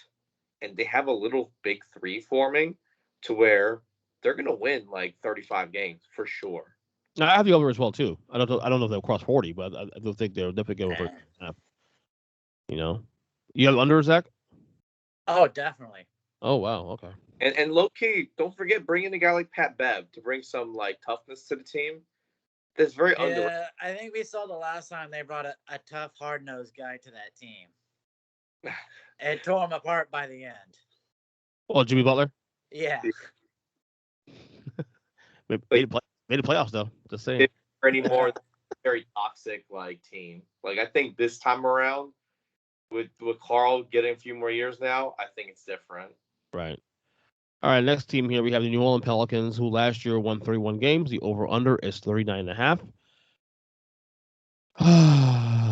and they have a little big three forming to where they're going to win like 35 games for sure. Now, I have the over as well too. I don't know if they'll cross 40, but I don't think they'll definitely go over half. You know, you have under, Zach? Oh, definitely. Oh wow, okay. And low key, don't forget bringing a guy like Pat Bev to bring some like toughness to the team. That's very underrated. Yeah, I think we saw the last time they brought a tough, hard-nosed guy to that team. It tore him apart by the end. Well, Jimmy Butler? Yeah. made the playoffs though. Just saying. Anymore, very toxic like team. Like I think this time around, with Karl getting a few more years now, I think it's different. Right. All right, next team here we have the New Orleans Pelicans, who last year won 31 games. The over/under is 39.5.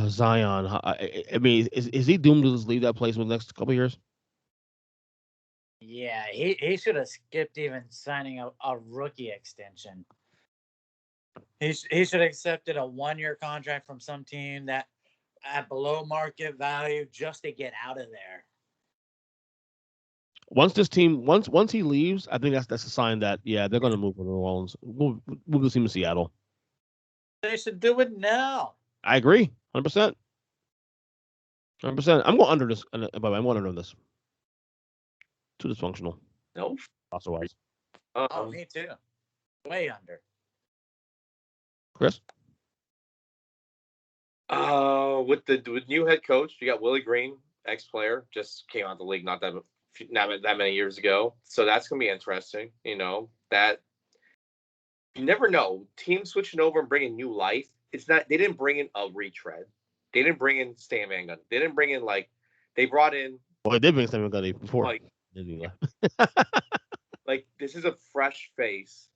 Zion. I mean, is he doomed to just leave that place in the next couple of years? Yeah, he should have skipped even signing a rookie extension. He should have accepted a 1-year contract from some team that at below market value just to get out of there. Once he leaves, I think that's a sign that they're going to move to New Orleans. We'll go see him in Seattle. They should do it now. I agree, 100%. 100%. I'm going under this. By the way, I'm going under this. Too dysfunctional. Nope. Roster-wise. Oh, me too. Way under. Kris? With new head coach, you got Willie Green, ex-player, just came out of the league not that many years ago. So that's gonna be interesting. You know that you never know. Teams switching over and bringing new life. It's not. They didn't bring in a retread. They didn't bring in Stan Van Gundy. They didn't bring in they brought in. Well, they did bring Stan Van Gundy before. Like this is a fresh face.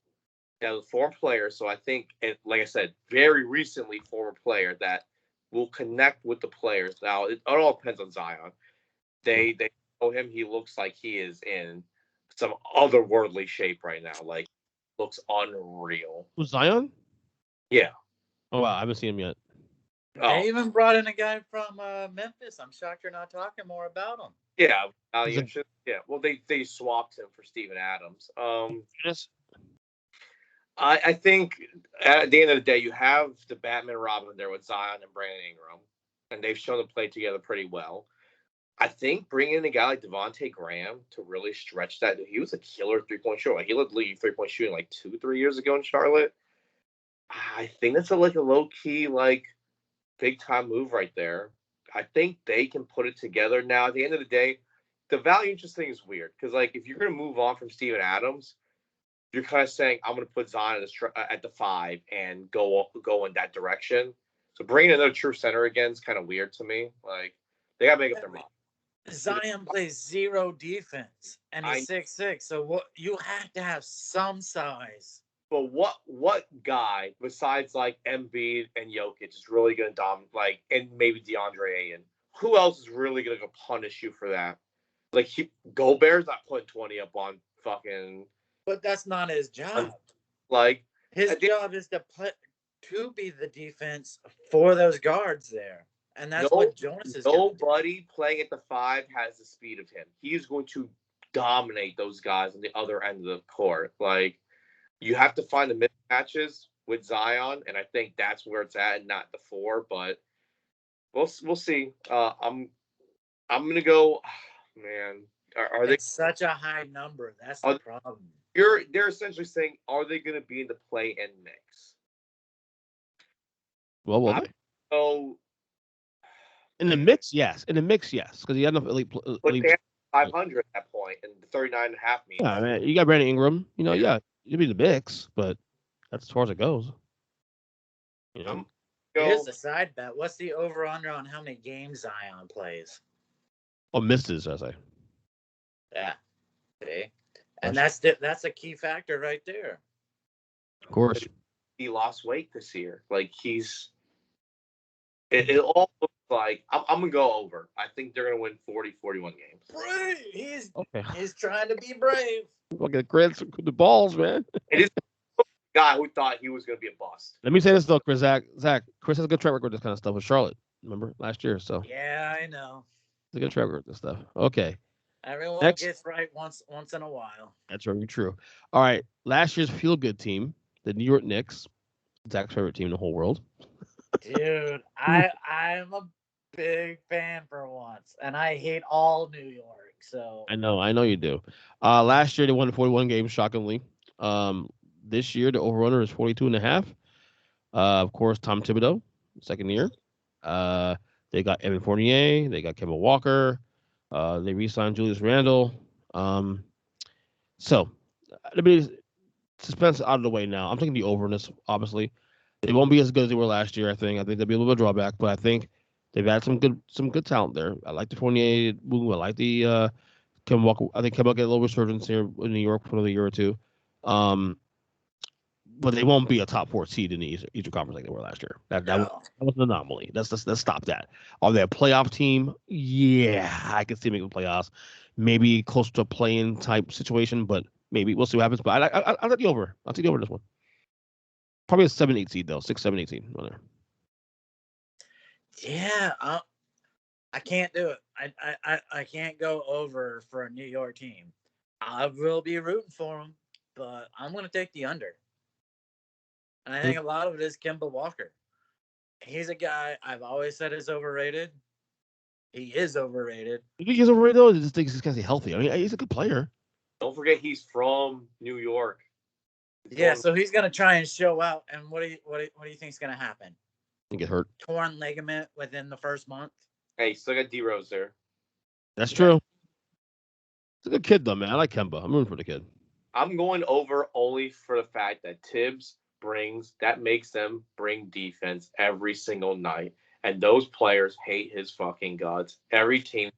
That was a former player, so I think, and like I said, very recently former player that will connect with the players. Now it all depends on Zion. They know him. He looks like he is in some otherworldly shape right now. Like looks unreal. Was Zion? Yeah. Oh wow, I haven't seen him yet. They even brought in a guy from Memphis. I'm shocked you're not talking more about him. Yeah. Yeah. Well, they swapped him for Steven Adams. Yes. I think at the end of the day, you have the Batman Robin there with Zion and Brandon Ingram, and they've shown them play together pretty well. I think bringing in a guy like Devontae Graham to really stretch that, he was a killer three-point shooter. He led the league three-point shooting 2-3 years ago in Charlotte. I think that's a low-key, big-time move right there. I think they can put it together. Now, at the end of the day, the value interest thing is weird because, if you're going to move on from Steven Adams, you're kind of saying, I'm going to put Zion at the 5 and go in that direction. So bringing another true center again is kind of weird to me. They got to make up their mind. Zion plays zero defense, and he's 6'6". So you have to have some size. But what guy besides like Embiid and Jokic is really going to dominate? Like, and maybe DeAndre Ayton. Who else is really going to punish you for that? Like, Gobert's not putting 20 up on fucking. But that's not his job. Like, his job is to be the defense for those guards there, and that's what Jonas is. Nobody playing at the 5 has the speed of him. He's going to dominate those guys on the other end of the court. Like, you have to find the mismatches with Zion, and I think that's where it's at, and not the 4. But we'll see. I'm gonna go. Man, are they such a high number? That's the problem. They're essentially saying, are they going to be in the play-in mix? Well, will they? So in the mix, yes. In the mix, yes, because he had enough elite. But they had 500 at that point, and 39.5 meters. Yeah, man, you got Brandon Ingram. You know, yeah, you'll be in the mix, but that's as far as it goes. You know. Here's a side bet. What's the over/under on how many games Zion plays? Oh, misses, I say. Yeah. See? And that's a key factor right there. Of course. He lost weight this year. Like, it all looks like I'm going to go over. I think they're going to win 40, 41 games. Brave. He's trying to be brave. Look at Kris with the balls, man. It is a guy who thought he was going to be a bust. Let me say this, though, Kris. Zach, Kris has a good track record with this kind of stuff with Charlotte. Remember last year? So yeah, I know. It's a good track record with this stuff. Okay. Everyone gets right once in a while. That's very true. All right. Last year's feel-good team, the New York Knicks, Zack's favorite team in the whole world. Dude, I'm a big fan for once, and I hate all New York. So I know you do. Last year they won 41 games, shockingly. This year the over/under is 42.5. Of course, Tom Thibodeau, second year. They got Evan Fournier. They got Kemba Walker. They re-signed Julius Randle. So, let me suspense out of the way now. I'm taking the over in this, obviously. They won't be as good as they were last year, I think. I think there'll be a little bit of drawback, but I think they've had some good talent there. I like the Fournier move. I like the Kemba Walker. I think Kemba will get a little resurgence here in New York for another year or two. But they won't be a top 4 seed in the Eastern Conference like they were last year. That was an anomaly. Let's stop that. Are they a playoff team? Yeah, I can see them making the playoffs. Maybe close to a play-in type situation, but maybe we'll see what happens. But I'll take the over. I'll take the over this one. Probably a 7-8 seed though, 6, 7, 18. Whatever. Yeah, I can't do it. I can't go over for a New York team. I will be rooting for them, but I'm going to take the under. And I think a lot of it is Kemba Walker. He's a guy I've always said is overrated. He is overrated. You think he's overrated though? I just think he's kind of healthy. I mean, he's a good player. Don't forget he's from New York. So he's going to try and show out. And what do you think is going to happen? He get hurt. Torn ligament within the first month. Hey, still got D-Rose there. That's true. He's a good kid though, man. I like Kemba. I'm rooting for the kid. I'm going over only for the fact that Tibbs makes them bring defense every single night. And those players hate his fucking guts. Every team,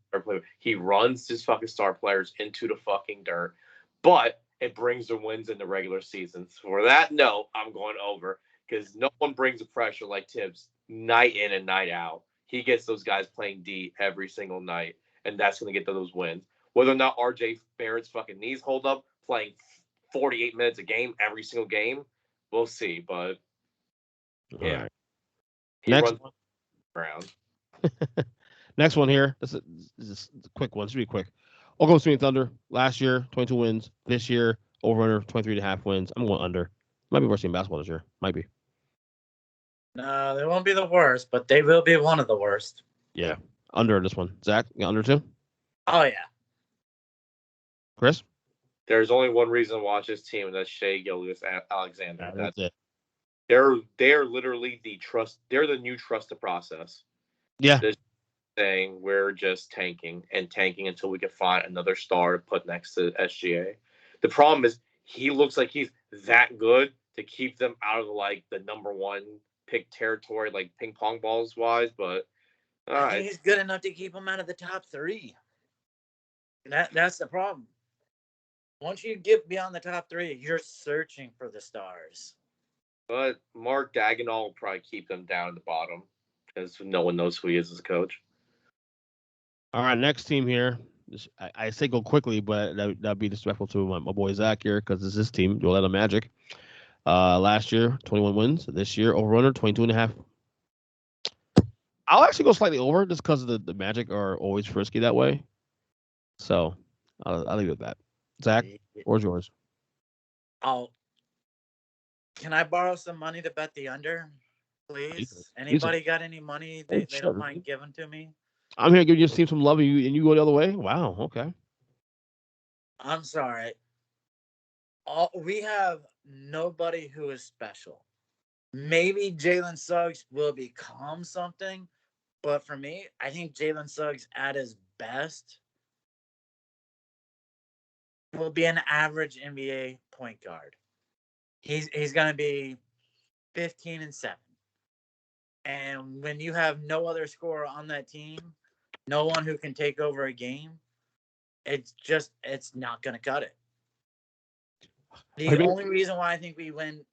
he runs his fucking star players into the fucking dirt. But it brings the wins in the regular season. So for that note, I'm going over because no one brings the pressure like Tibbs night in and night out. He gets those guys playing D every single night, and that's going to get those wins. Whether or not RJ Barrett's fucking knees hold up playing 48 minutes a game every single game, we'll see. But yeah, right. he Next runs around. Next one here. This is a quick one. Should be quick. Oklahoma City Thunder last year 22 wins. This year over/under 23.5 wins. I'm going under. Might be worse than basketball this year. Might be. No, they won't be the worst, but they will be one of the worst. Yeah, under this one. Zach, you got under too? Oh yeah. Kris? There's only one reason to watch this team, and that's Shai Gilgeous-Alexander. That's it. They're literally they're the new trusted process. Yeah. They're saying we're just tanking until we can find another star to put next to SGA. The problem is he looks like he's that good to keep them out of like the number 1 pick territory, like ping pong balls wise, but I think he's good enough to keep him out of the top 3. That's the problem. Once you get beyond the top three, you're searching for the stars. But Mark Dagnall will probably keep them down at the bottom because no one knows who he is as a coach. All right, next team here. I say go quickly, but that'd be disrespectful to my boy Zack here because this is his team, the Orlando Magic. Last year, 21 wins. This year, over under 22.5. I'll actually go slightly over just because the Magic are always frisky that way. So I'll leave it at that. Zack, where's yours? Can I borrow some money to bet the under, please? Anybody got any money they don't mind giving to me? I'm here giving your team some love, and you go the other way. Wow. Okay. I'm sorry. We have nobody who is special. Maybe Jalen Suggs will become something, but for me, I think Jalen Suggs at his best will be an average NBA point guard. He's going to be 15 and 7. And when you have no other scorer on that team, no one who can take over a game, it's not going to cut it. The only reason why I think we win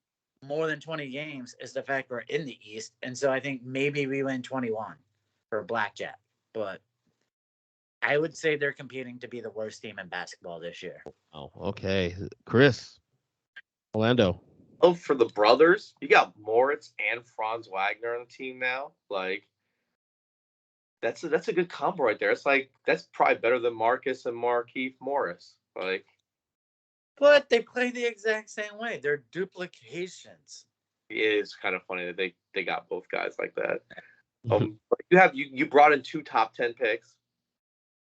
more than 20 games is the fact we're in the East. And so I think maybe we win 21 for blackjack. But I would say they're competing to be the worst team in basketball this year. Oh, okay. Kris, Orlando. Oh, for the brothers, you got Moritz and Franz Wagner on the team now. Like, that's a good combo right there. It's like that's probably better than Marcus and Markieff Morris. Like, but they play the exact same way. They're duplications. It is kind of funny that they got both guys like that. You brought in 2 top 10 picks,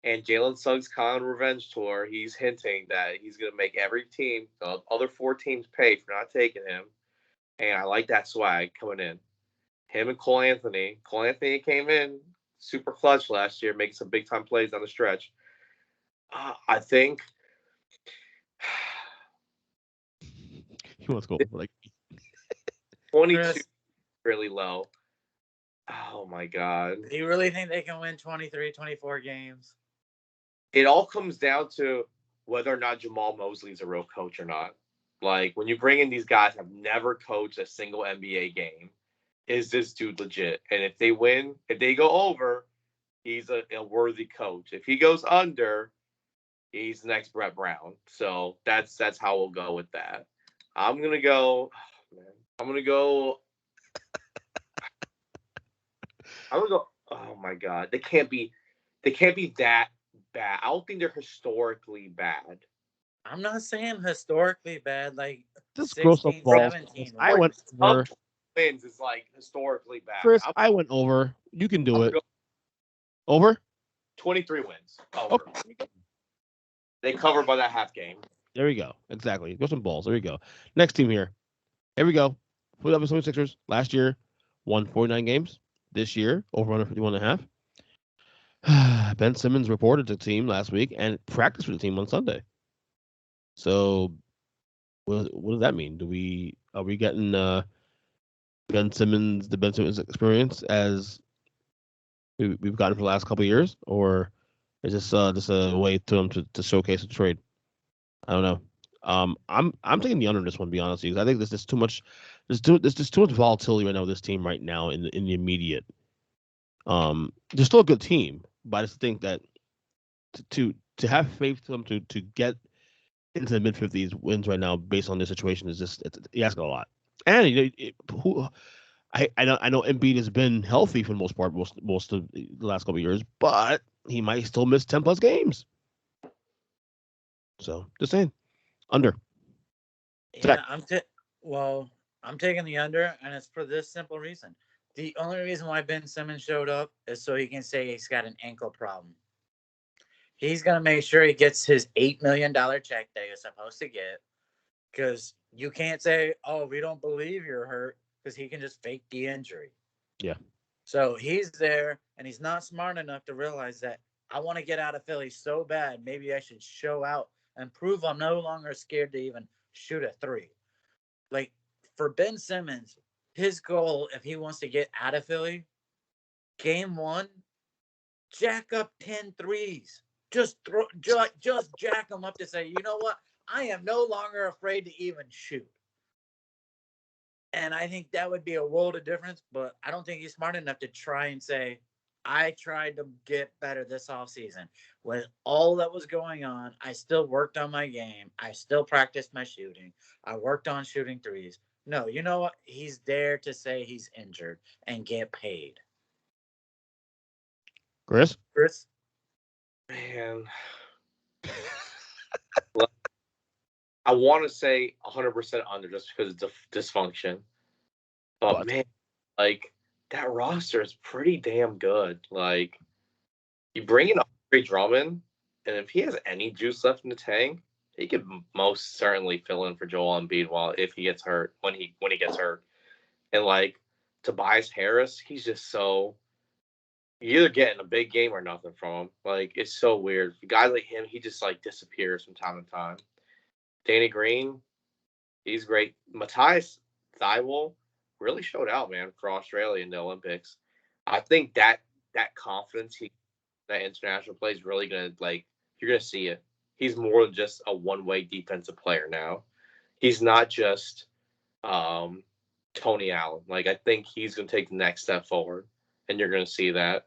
and Jalen Suggs' con revenge tour. He's hinting that he's going to make every team, the other 4 teams, pay for not taking him. And I like that swag coming in. Him and Cole Anthony. Cole Anthony came in super clutch last year, making some big time plays down the stretch. I think. He wants to go like 22 really low. Oh my God. Do you really think they can win 23, 24 games? It all comes down to whether or not Jamal Mosley's a real coach or not. Like, when you bring in these guys have never coached a single NBA game, is this dude legit? And if they win, if they go over, he's a worthy coach. If he goes under, he's the next Brett Brown. So that's how we'll go with that. I'm gonna go. Oh my God, they can't be that bad. I don't think they're historically bad. I'm not saying historically bad. Like, just 16, 17. I went over. Wins is like historically bad. Kris, I went over. You can do it. Over? 23 wins. Over. Okay. They covered by that half game. There we go. Exactly. Go some balls. There we go. Next team here. Here we go. Philadelphia 76ers last year won 49 games. This year, over under 51.5. Ben Simmons reported to the team last week and practiced with the team on Sunday. So, what does that mean? Are we getting the Ben Simmons experience as we've gotten for the last couple of years, or is this just a way to him to showcase a trade? I don't know. I'm taking the under this one, to be honest with you. I think there's too much. There's just too much volatility right now with this team right now in the immediate. They're still a good team, but I just think that to have faith to them to get into the mid-50s wins right now based on this situation is just you ask a lot. And I know Embiid has been healthy for the most part most of the last couple of years, but he might still miss 10+ games. So just saying, under. Yeah, I'm taking the under, and it's for this simple reason. The only reason why Ben Simmons showed up is so he can say he's got an ankle problem. He's going to make sure he gets his $8 million check that he's supposed to get, because you can't say, oh, we don't believe you're hurt, because he can just fake the injury. Yeah. So he's there, and he's not smart enough to realize that I want to get out of Philly so bad. Maybe I should show out and prove I'm no longer scared to even shoot a 3. Like, for Ben Simmons, his goal, if he wants to get out of Philly, game 1, jack up 10 threes. Just jack them up to say, you know what? I am no longer afraid to even shoot. And I think that would be a world of difference, but I don't think he's smart enough to try and say, I tried to get better this offseason. With all that was going on, I still worked on my game. I still practiced my shooting. I worked on shooting threes. No, you know what? He's there to say he's injured and get paid. Kris? Man. I want to say 100% under just because it's a dysfunction. But man, like, that roster is pretty damn good. Like, you bring in Andre Drummond, and if he has any juice left in the tank, he could most certainly fill in for Joel Embiid if he gets hurt, when he gets hurt. And, like, Tobias Harris, he's just so... You're either getting a big game or nothing from him. Like, it's so weird. A guy like him, he just, like, disappears from time to time. Danny Green, he's great. Matthias Thybulle really showed out, man, for Australia in the Olympics. I think that confidence that international play is really going to, like, you're going to see it. He's more than just a one-way defensive player now. He's not just Tony Allen. Like, I think he's going to take the next step forward, and you're going to see that.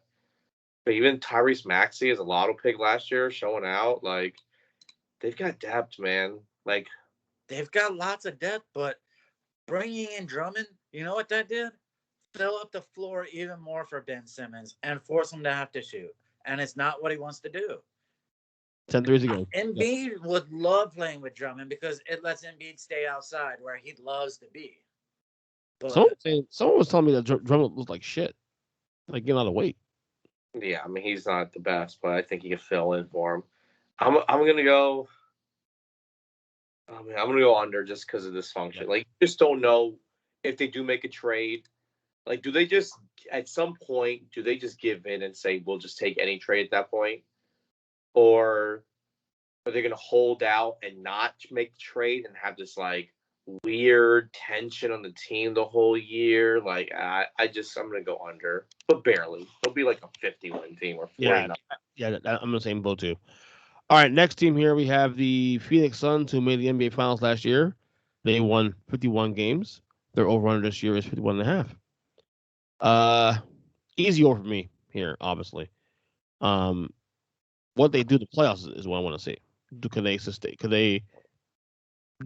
But even Tyrese Maxey as a lotto pick last year, showing out, like, they've got depth, man. Like, they've got lots of depth, but bringing in Drummond, you know what that did? Fill up the floor even more for Ben Simmons and force him to have to shoot. And it's not what he wants to do. 10 threes ago. Embiid would love playing with Drummond because it lets Embiid stay outside where he loves to be. But someone was telling me that Drummond looked like shit. Like, getting out of weight. Yeah, I mean, he's not the best, but I think he can fill in for him. I'm gonna go. I mean, I'm gonna go under just because of dysfunction. Like, you just don't know if they do make a trade. Like, do they just at some point do they just give in and say we'll just take any trade at that point, or are they gonna hold out and not make the trade and have this like weird tension on the team the whole year? Like, I'm gonna go under, but barely. It'll be like a 50-win team or 49. Yeah, I'm in the same boat too. All right, next team here we have the Phoenix Suns, who made the NBA Finals last year. They won 51 games. Their over-under this year is 51.5. Easy over for me here, obviously. What they do in the playoffs is what I want to see. Can they sustain? Can they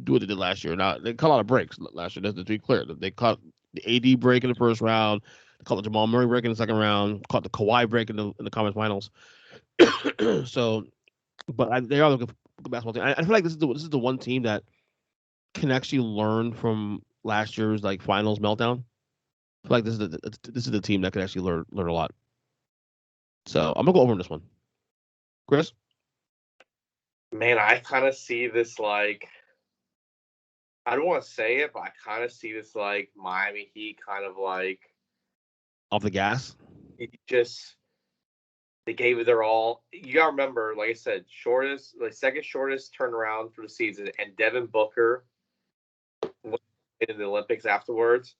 do what they did last year? Now, they caught a lot of breaks last year. That's to be clear. They caught the AD break in the first round. They caught the Jamal Murray break in the second round. Caught the Kawhi break in the conference finals. So, but they are looking for a good basketball team. I feel like this is the one team that can actually learn from last year's like finals meltdown. I feel like this is the team that can actually learn a lot. So I'm gonna go over on this one. Kris? Man, I kind of see this like, I don't want to say it, but I kind of see this like Miami Heat kind of like Off the gas. They gave it their all. You gotta remember, like I said, second shortest turnaround for the season, and Devin Booker in the Olympics afterwards.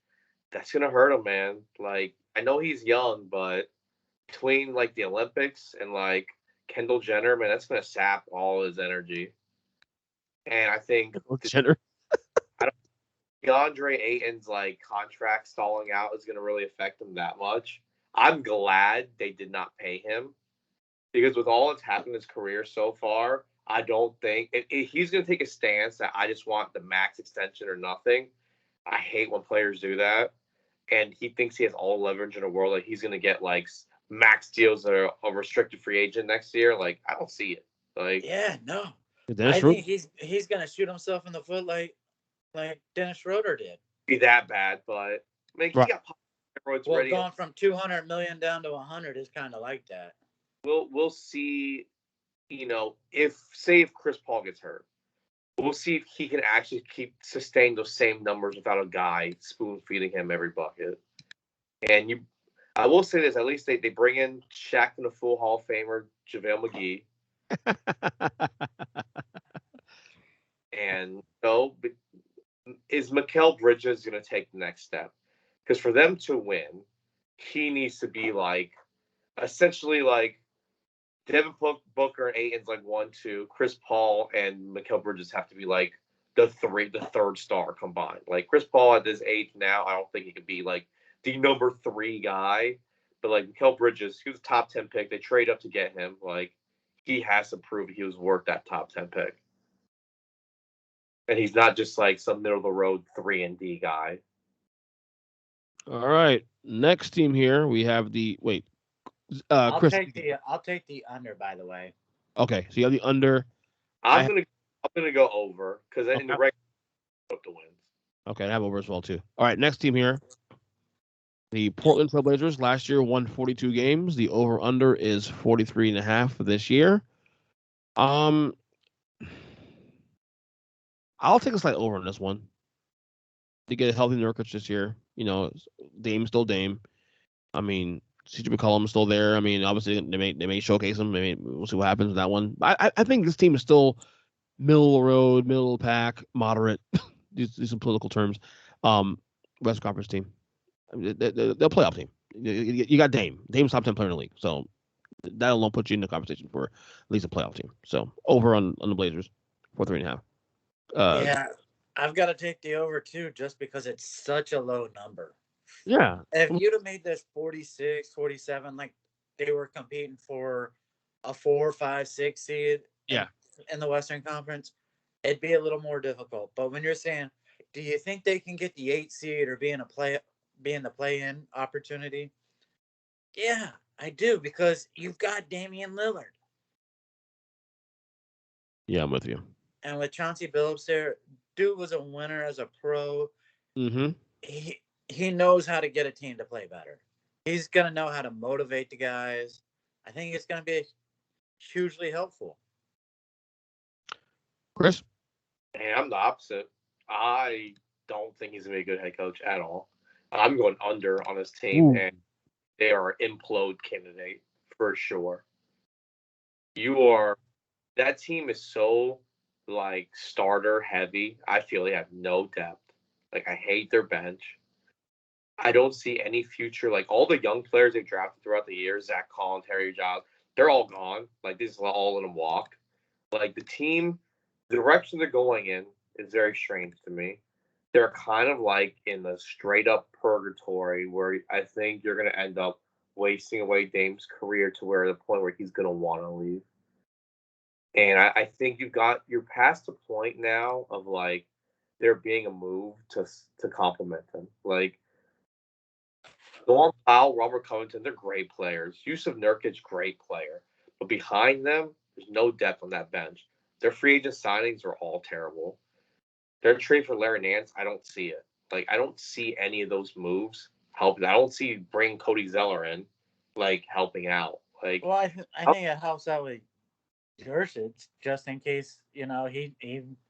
That's gonna hurt him, man. Like, I know he's young, but between like the Olympics and like Kendall Jenner, man, that's gonna sap all his energy. And I think Jenner. DeAndre Ayton's like contract stalling out is gonna really affect him that much. I'm glad they did not pay him, because with all that's happened in his career so far, I don't think if he's going to take a stance that I just want the max extension or nothing. I hate when players do that, and he thinks he has all the leverage in the world. Like, he's going to get like max deals that are a restricted free agent next year. Like, I don't see it. Like, yeah, no, I think he's going to shoot himself in the foot like Dennis Schroeder did. Be that bad, but I mean, he got steroids ready. Going from $200 million down to $100 is kind of like that. We'll see. You know, if Chris Paul gets hurt, we'll see if he can actually sustain those same numbers without a guy spoon feeding him every bucket. And I will say this: at least they bring in Shaq and the full Hall of Famer JaVale McGee. And is Mikal Bridges going to take the next step? Because for them to win, he needs to be like essentially like Devin Booker and Ayton's like 1-2. Chris Paul and Mikal Bridges have to be like the third star combined. Like Chris Paul at this age now, I don't think he could be like the number 3 guy. But like Mikal Bridges, he was a top 10 pick. They trade up to get him. Like he has to prove he was worth that top 10 pick. And he's not just like some middle of the road 3 and D guy. All right. Next team here, we have the Kris. I'll take the under, by the way. Okay, so you have the under. I'm gonna go over because in the regular the wins. Okay, I have over as well too. All right, next team here. The Portland Trailblazers last year won 42 games. The over-under is 43.5 for this year. I'll take a slight over on this one. To get a healthy Nurkic this year. You know, Dame's still Dame. I mean, CJ McCollum's still there. I mean, obviously they may showcase him. We'll see what happens with that one. I think this team is still middle of the road, middle of the pack, moderate. These some political terms. West Conference team. They'll playoff team. You got Dame. Dame's top 10 player in the league. So that alone puts you in the conversation for at least a playoff team. So over on the Blazers for 3.5. Yeah, I've got to take the over too, just because it's such a low number. Yeah. If you'd have made this 46, 47, like they were competing for a 4, 5, 6 seed in the Western Conference, it'd be a little more difficult. But when you're saying, do you think they can get the 8 seed or be in the play-in opportunity? Yeah, I do, because you've got Damian Lillard. Yeah, I'm with you. And with Chauncey Billups there, dude was a winner as a pro. Mm-hmm. He knows how to get a team to play better. He's going to know how to motivate the guys. I think it's going to be hugely helpful. Kris? And I'm the opposite. I don't think he's going to be a good head coach at all. I'm going under on his team, and they are an implode candidate for sure. That team is so like starter heavy. I feel they have no depth. Like I hate their bench. I don't see any future. Like all the young players they drafted throughout the years, Zack Collins, Harry Giles, they're all gone. Like this is all in a walk. Like the team, the direction they're going in is very strange to me. They're kind of like in the straight up purgatory where I think you're going to end up wasting away Dame's career to where the point where he's going to want to leave. And I think you're past the point now of like there being a move to complement him. Like Norm Powell, Robert Covington, they're great players. Yusuf Nurkic, great player. But behind them, there's no depth on that bench. Their free agent signings are all terrible. Their trade for Larry Nance, I don't see it. Like, I don't see any of those moves helping. I don't see bringing Cody Zeller in, like, helping out. Like, well, I think it helps out with Jursic, just in case, he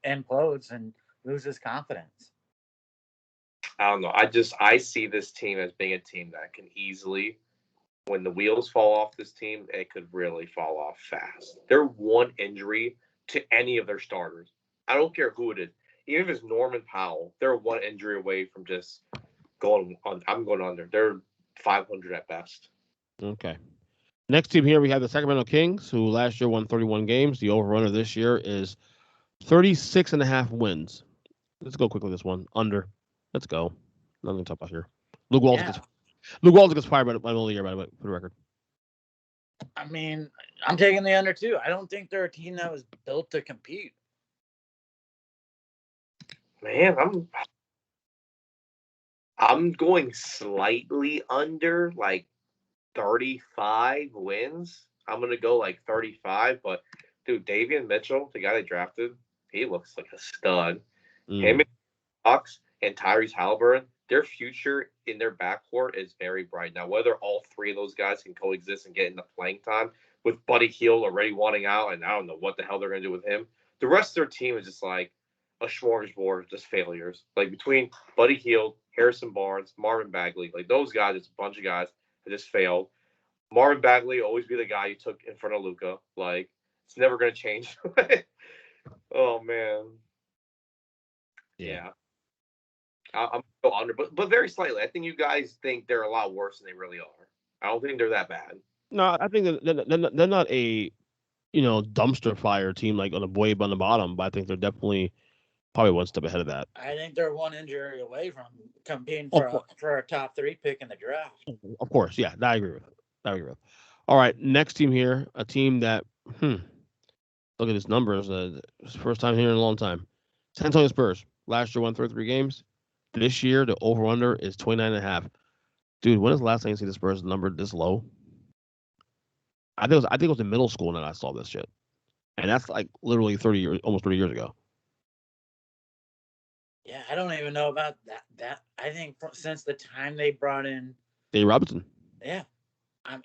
implodes and loses confidence. I don't know. I see this team as being a team that can easily, when the wheels fall off this team, it could really fall off fast. They're one injury to any of their starters. I don't care who it is. Even if it's Norman Powell, they're one injury away from just going on. I'm going under. They're 500 at best. Okay. Next team here, we have the Sacramento Kings, who last year won 31 games. The over-under this year is 36.5 wins. Let's go quick with this one. Under. Let's go. Nothing to talk about here. Luke Walton gets fired by the middle of the year, by the way, for the record. I mean, I'm taking the under too. I don't think they're a team that was built to compete. Man, I'm going slightly under, like 35 wins. I'm gonna go like 35, but dude, Davion Mitchell, the guy they drafted, he looks like a stud. Him and Bucks and Tyrese Halliburton, their future in their backcourt is very bright. Now, whether all three of those guys can coexist and get in the playing time with Buddy Hield already wanting out, and I don't know what the hell they're gonna do with him. The rest of their team is just like a smorgasbord of just failures. Like between Buddy Hield, Harrison Barnes, Marvin Bagley, like those guys, it's a bunch of guys that just failed. Marvin Bagley always be the guy you took in front of Luka. Like it's never gonna change. Oh man. Yeah. I'm go under, but very slightly. I think you guys think they're a lot worse than they really are. I don't think they're that bad. No, I think they're not a dumpster fire team like on the way on the bottom, but I think they're definitely probably one step ahead of that. I think they're one injury away from competing Of for a top 3 pick in the draft. Of course, yeah, that I agree with. All right, next team here, a team that look at his numbers. It's the first time here in a long time. San Antonio Spurs last year won 33 games. This year the over under is 29.5. Dude, when is the last time you see the Spurs number this low? I think it was in middle school that I saw this shit, and that's like literally 30 years, almost 30 years ago. Yeah, I don't even know about that. I think since the time they brought in Dave Robinson. Yeah,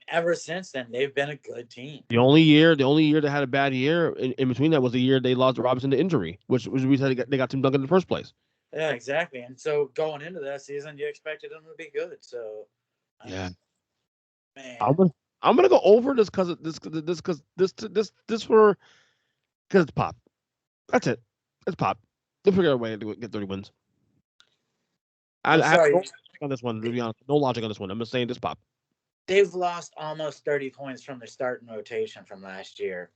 ever since then they've been a good team. The only year they had a bad year in between that was the year they lost Robinson to injury, which was the reason they got Tim Duncan in the first place. Yeah, exactly. And so going into that season, you expected them to be good. So yeah, man, I'm gonna go over this because it's pop. That's it. It's pop. They'll figure out a way to get 30 wins. I have no logic on this one, to be honest. No logic on this one. I'm just saying this pop. They've lost almost 30 points from their starting rotation from last year.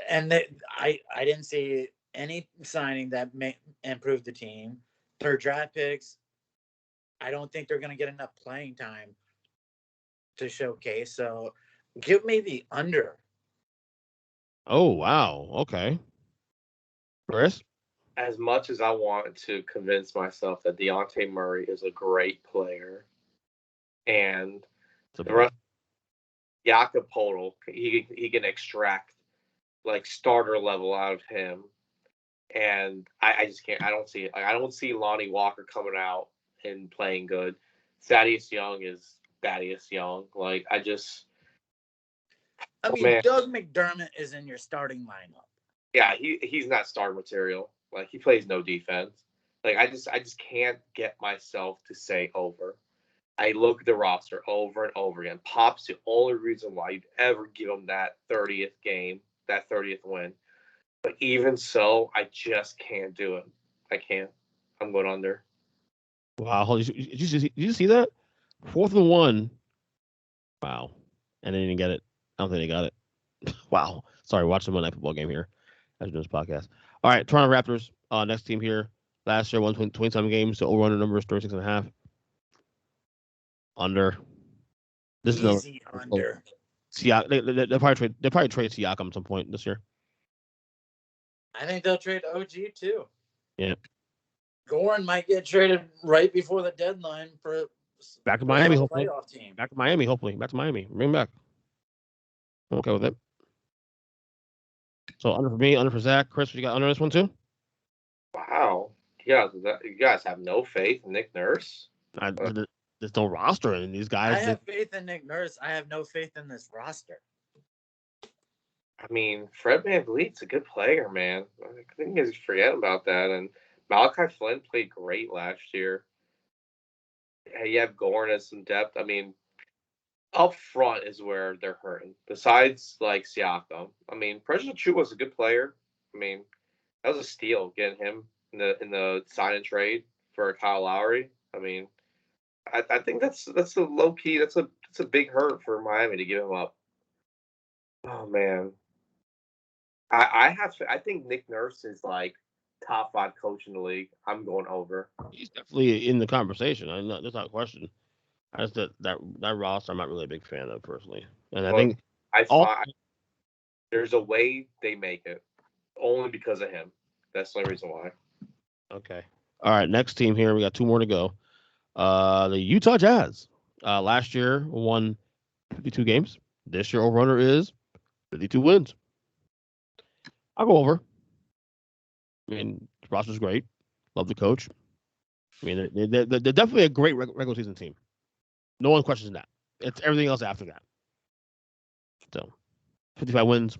And I didn't see any signing that may improve the team. Their draft picks, I don't think they're going to get enough playing time to showcase. So give me the under. Oh, wow. Okay. Kris? As much as I want to convince myself that Dejounte Murray is a great player, and the rest, Jakob Poeltl, he can extract like starter level out of him, and I just can't. I don't see it. Like, I don't see Lonnie Walker coming out and playing good. Thaddeus Young is Thaddeus Young. Like I mean, Doug McDermott is in your starting lineup. Yeah, he's not star material. Like he plays no defense. Like I just can't get myself to say over. I look at the roster over and over again. Pop's the only reason why you'd ever give him that 30th game, that 30th win. But even so, I just can't do it. I can't. I'm going under. Wow. Did you see that? 4th and 1. Wow. And they didn't get it. I don't think they got it. Wow. Sorry, watch the Monday Night Football game here. As doing this podcast. All right, Toronto Raptors. Next team here. Last year won 27 games. The over-under number is 36.5. Under. This Easy is under. They'll probably trade Siakam at some point this year. I think they'll trade OG too. Yeah. Goran might get traded right before the deadline for back to Miami, hopefully. Playoff team. Back to Miami, hopefully. Back to Miami. Bring him back. I'm okay with it. So under for me, under for Zack. Kris, you got under this one too? Wow. You guys have no faith in Nick Nurse? There's no roster in these guys. I have faith in Nick Nurse. I have no faith in this roster. I mean, Fred VanVleet's a good player, man. I think you guys forget about that. And Malachi Flynn played great last year. You have Goran as some depth. I mean, up front is where they're hurting. Besides, like, Siakam. I mean, Precious Achiuwa was a good player. I mean, that was a steal getting him in the sign and trade for Kyle Lowry. I mean, I think that's a low key. That's a big hurt for Miami to give him up. Oh man, I think Nick Nurse is like top 5 coach in the league. I'm going over. He's definitely in the conversation. There's not a question. I just that roster I'm not really a big fan of personally, and I think there's a way they make it only because of him. That's the only reason why. Okay. All right. Next team here. We got 2 more to go. The Utah Jazz. Last year won 52 games. This year over-under is 52 wins. I'll go over. I mean, the roster's great. Love the coach. I mean, they're definitely a great regular season team. No one questions that. It's everything else after that. So, 55 wins.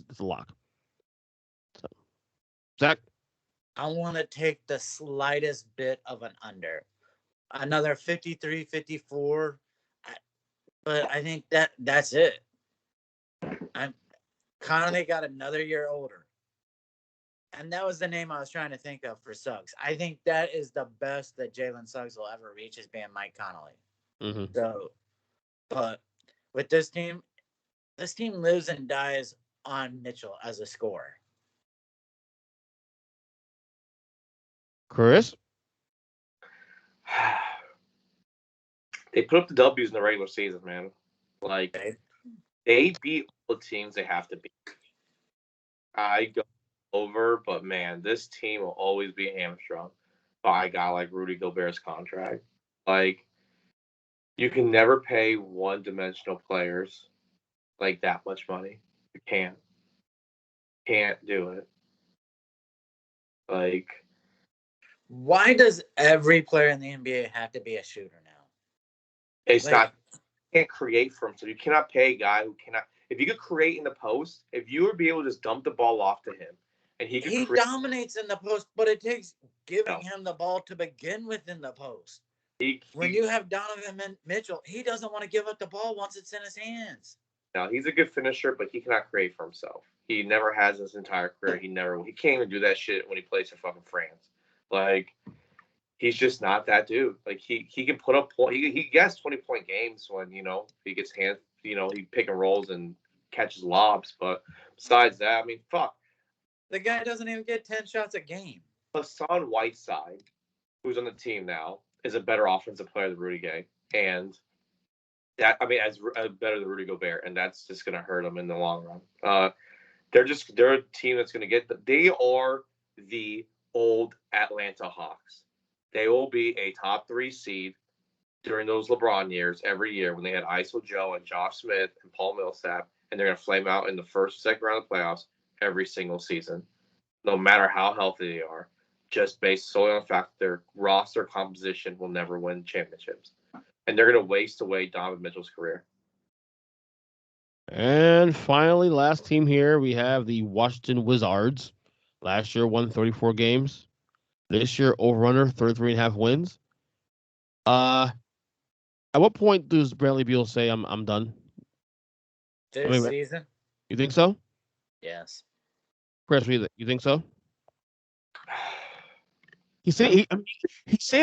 It's a lock. So, Zack? I want to take the slightest bit of an under. Another 53, 54. But I think that's it. Conley got another year older. And that was the name I was trying to think of for Suggs. I think that is the best that Jalen Suggs will ever reach is being Mike Conley. Mm-hmm. So, but with this team lives and dies on Mitchell as a scorer. Kris? They put up the W's in the regular season, man. Like, they beat all the teams they have to beat. I go over, but man, this team will always be hamstrung by a guy like Rudy Gobert's contract. Like, you can never pay one-dimensional players like that much money. You can't. Can't do it. Like, why does every player in the NBA have to be a shooter now? it's not. You can't create for him, so you cannot pay a guy who cannot. If you could create in the post, if you would be able to just dump the ball off to him, and he dominates in the post, but it takes giving him the ball to begin with in the post. When you have Donovan Mitchell, he doesn't want to give up the ball once it's in his hands. No, he's a good finisher, but he cannot create for himself. He never has his entire career. He can't even do that shit when he plays for fucking France. Like, he's just not that dude. Like, he can put up he gets 20-point games when, he gets he pick and rolls and catches lobs. But besides that, I mean, fuck. The guy doesn't even get 10 shots a game. Hassan Whiteside, who's on the team now, is a better offensive player than Rudy Gay. And that, I mean, as better than Rudy Gobert, and that's just going to hurt them in the long run. They're a team that's going to they are the old Atlanta Hawks. They will be a top 3 seed during those LeBron years every year when they had ISO Joe and Josh Smith and Paul Millsap, and they're going to flame out in the first, second round of the playoffs every single season, no matter how healthy they are, just based solely on the fact that their roster composition will never win championships. And they're going to waste away Donovan Mitchell's career. And finally, last team here, we have the Washington Wizards. Last year, won 34 games. This year, over-under 33.5 wins. At what point does Bradley Beal say, I'm done? This season? You think so? Yes. Kris, you think so? He's saying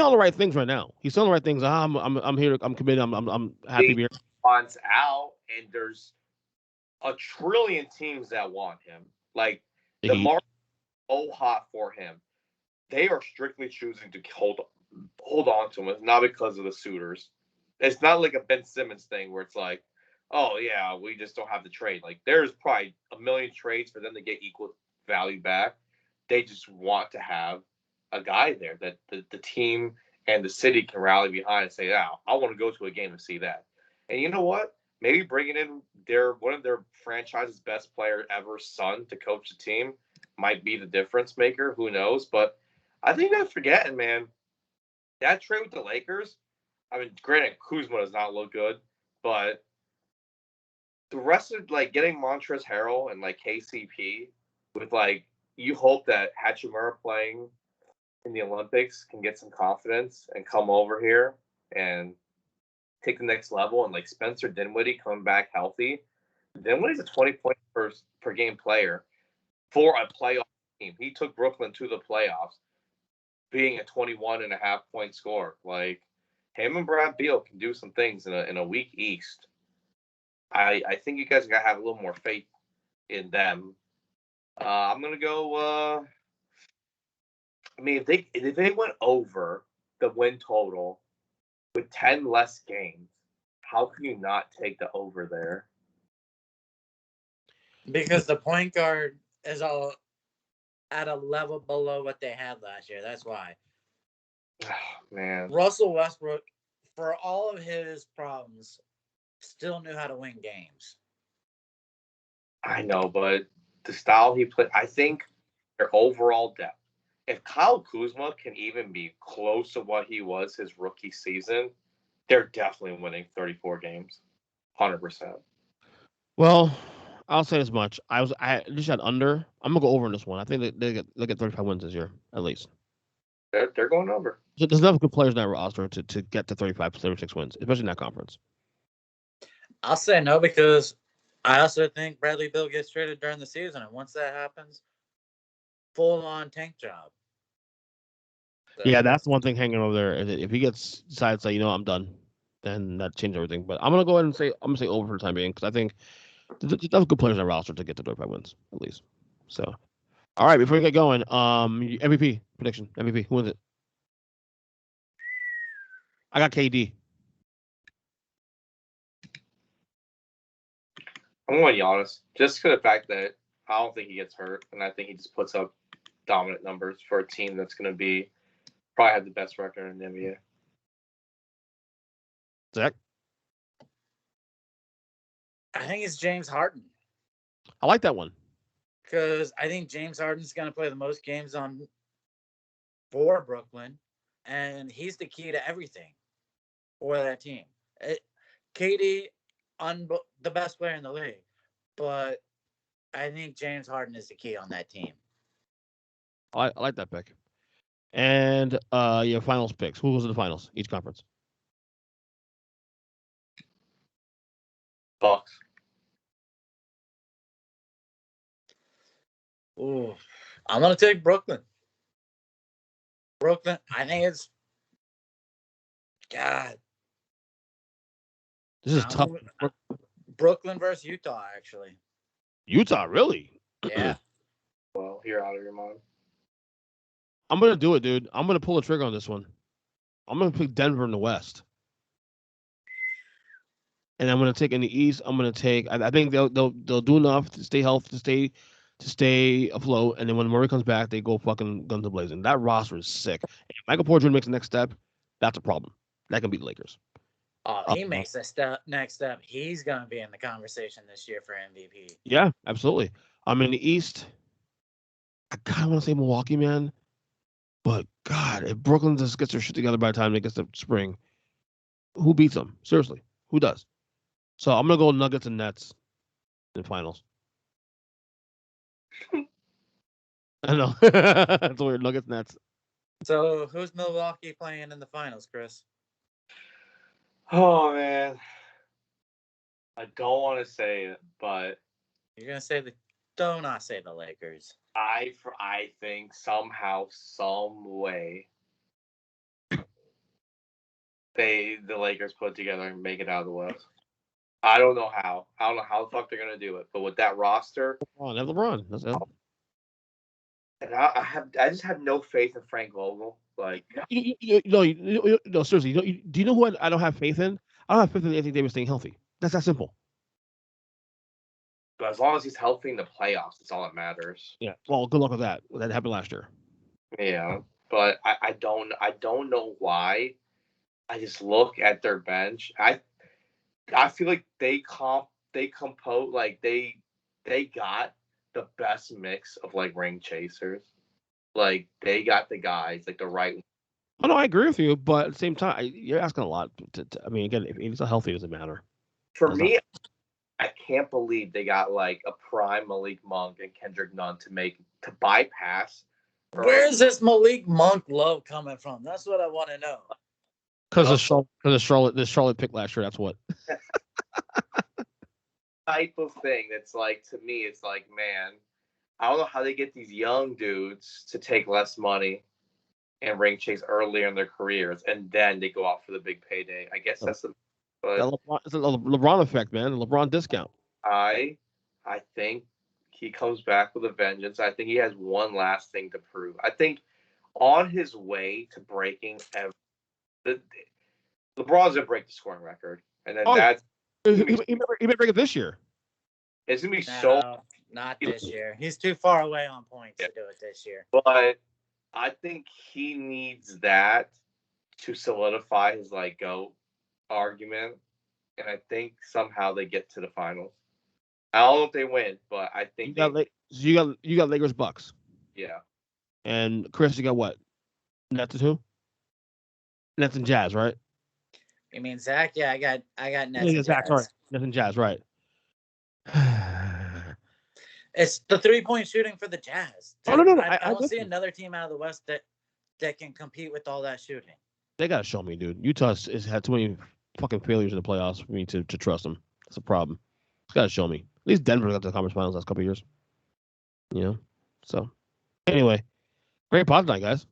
all the right things right now. He's saying all the right things. I'm here. I'm committed. I'm happy to be here. Wants out, and there's a trillion teams that want him. Like, the market is so hot for him. They are strictly choosing to hold on to him. It's not because of the suitors. It's not like a Ben Simmons thing where it's like, oh yeah, we just don't have the trade. Like, there's probably a million trades for them to get equal value back. They just want to have a guy there that the team and the city can rally behind and say, yeah, I want to go to a game and see that. And you know what? Maybe bringing in one of their franchise's best player ever, son, to coach the team might be the difference maker. Who knows? But I think they're forgetting, man. That trade with the Lakers, I mean, granted, Kuzma does not look good, but the rest of, like, getting Montrezl Harrell and, like, KCP with, like, you hope that Hachimura playing in the Olympics can get some confidence and come over here and take the next level. And, like, Spencer Dinwiddie coming back healthy. Dinwiddie's a 20-point per game player for a playoff team. He took Brooklyn to the playoffs, being a 21.5-point scorer. Like, him and Brad Beal can do some things in a weak East. I think you guys gotta have a little more faith in them. I'm gonna go. I mean, if they went over the win total with 10 less games, how can you not take the over there? Because the point guard is all at a level below what they had last year. That's why. Oh, man. Russell Westbrook, for all of his problems, still knew how to win games. I know, but the style he played, I think their overall depth. If Kyle Kuzma can even be close to what he was his rookie season, they're definitely winning 34 games. 100%. Well, I'll say as much. I just had under. I'm gonna go over in this one. I think they get 35 wins this year at least. They're going over. So there's enough good players in that roster to get to 35, 36 wins, especially in that conference. I'll say no because I also think Bradley Beal gets traded during the season, and once that happens, full-on tank job. So. Yeah, that's the one thing hanging over there. If he decides, like, I'm done. then that changed everything. But I'm gonna go ahead and say over for the time being because I think that's good players on the roster to get to 35 wins at least. So, all right, before we get going, MVP prediction. MVP, who wins it? I got KD. I'm going Giannis just for the fact that I don't think he gets hurt, and I think he just puts up dominant numbers for a team that's going to be probably have the best record in the NBA. Zack? I think it's James Harden. I like that one. Because I think James Harden's going to play the most games for Brooklyn, and he's the key to everything for that team. KD, the best player in the league, but I think James Harden is the key on that team. I like that pick. And your finals picks. Who goes to the finals? Each conference. Bucks. Ooh, I'm going to take Brooklyn. Brooklyn, I think it's God. This is tough. Brooklyn versus Utah, actually. Utah, really? Yeah. Well, you're out of your mind. I'm gonna do it, dude. I'm gonna pull the trigger on this one. I'm gonna pick Denver in the West, and I'm gonna take in the East. I'm gonna take. I think they'll do enough to stay healthy, to stay afloat, and then when Murray comes back, they go fucking guns blazing. That roster is sick. If Michael Porter Jr. makes the next step, that's a problem. That can beat the Lakers. Oh, he makes a next step. He's gonna be in the conversation this year for MVP. Yeah, absolutely. I'm in the East. I kind of want to say Milwaukee, man. But God, if Brooklyn just gets their shit together by the time they get to spring, who beats them? Seriously, who does? So I'm gonna go Nuggets and Nets in the finals. I know it's weird. Nuggets Nets. So who's Milwaukee playing in the finals, Kris? Oh man, I don't want to say it, but You're gonna say don't not say the Lakers. I think somehow, some way, the Lakers put together and make it out of the West. I don't know how. I don't know how the fuck they're gonna do it, but with that roster, LeBron. That's it. And I just have no faith in Frank Vogel. Like, no, seriously. Do you know who I don't have faith in? I don't have faith in Anthony Davis staying healthy. That's that simple. but as long as he's healthy in the playoffs, that's all that matters. Yeah. Well, good luck with that. That happened last year. Yeah, but I don't know why. I just look at their bench. I feel like they compose like they got the best mix of like ring chasers. Like they got the guys like the right. Oh no, I agree with you, but at the same time, you're asking a lot. I mean, again, if he's not healthy, it doesn't matter. For me, I can't believe they got like a prime Malik Monk and Kendrick Nunn to bypass. Where's this Malik Monk love coming from? That's what I want to know. Because of Charlotte pick last year. That's what. Type of thing that's like, to me, it's like, man, I don't know how they get these young dudes to take less money and ring chase earlier in their careers, and then they go out for the big payday. I guess that's the. But it's a LeBron effect, man. The LeBron discount. I think he comes back with a vengeance. I think he has one last thing to prove. I think on his way to breaking LeBron's gonna break the scoring record, and then he may break it this year. It's gonna be not this year. He's too far away on points to do it this year. But I think he needs that to solidify his like GOAT argument, and I think somehow they get to the finals. I don't know if they win, but I think you got Lakers Bucks. Yeah. And Kris, you got what? Nets and who? Nets and Jazz, right? You mean Zack? Yeah, I got Nets and Zack, Jazz. sorry. Nets and Jazz, right? It's the 3-point shooting for the Jazz. Oh no! I don't see another team out of the West that can compete with all that shooting. They gotta show me, dude. Utah has had too many fucking failures in the playoffs for me to trust them. That's a problem. It's gotta show me. At least Denver got to the conference finals last couple of years. You know. So anyway, great pod tonight, guys.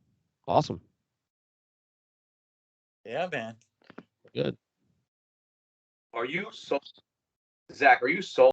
Awesome. Yeah, man. Good. Are you so Zach? Are you so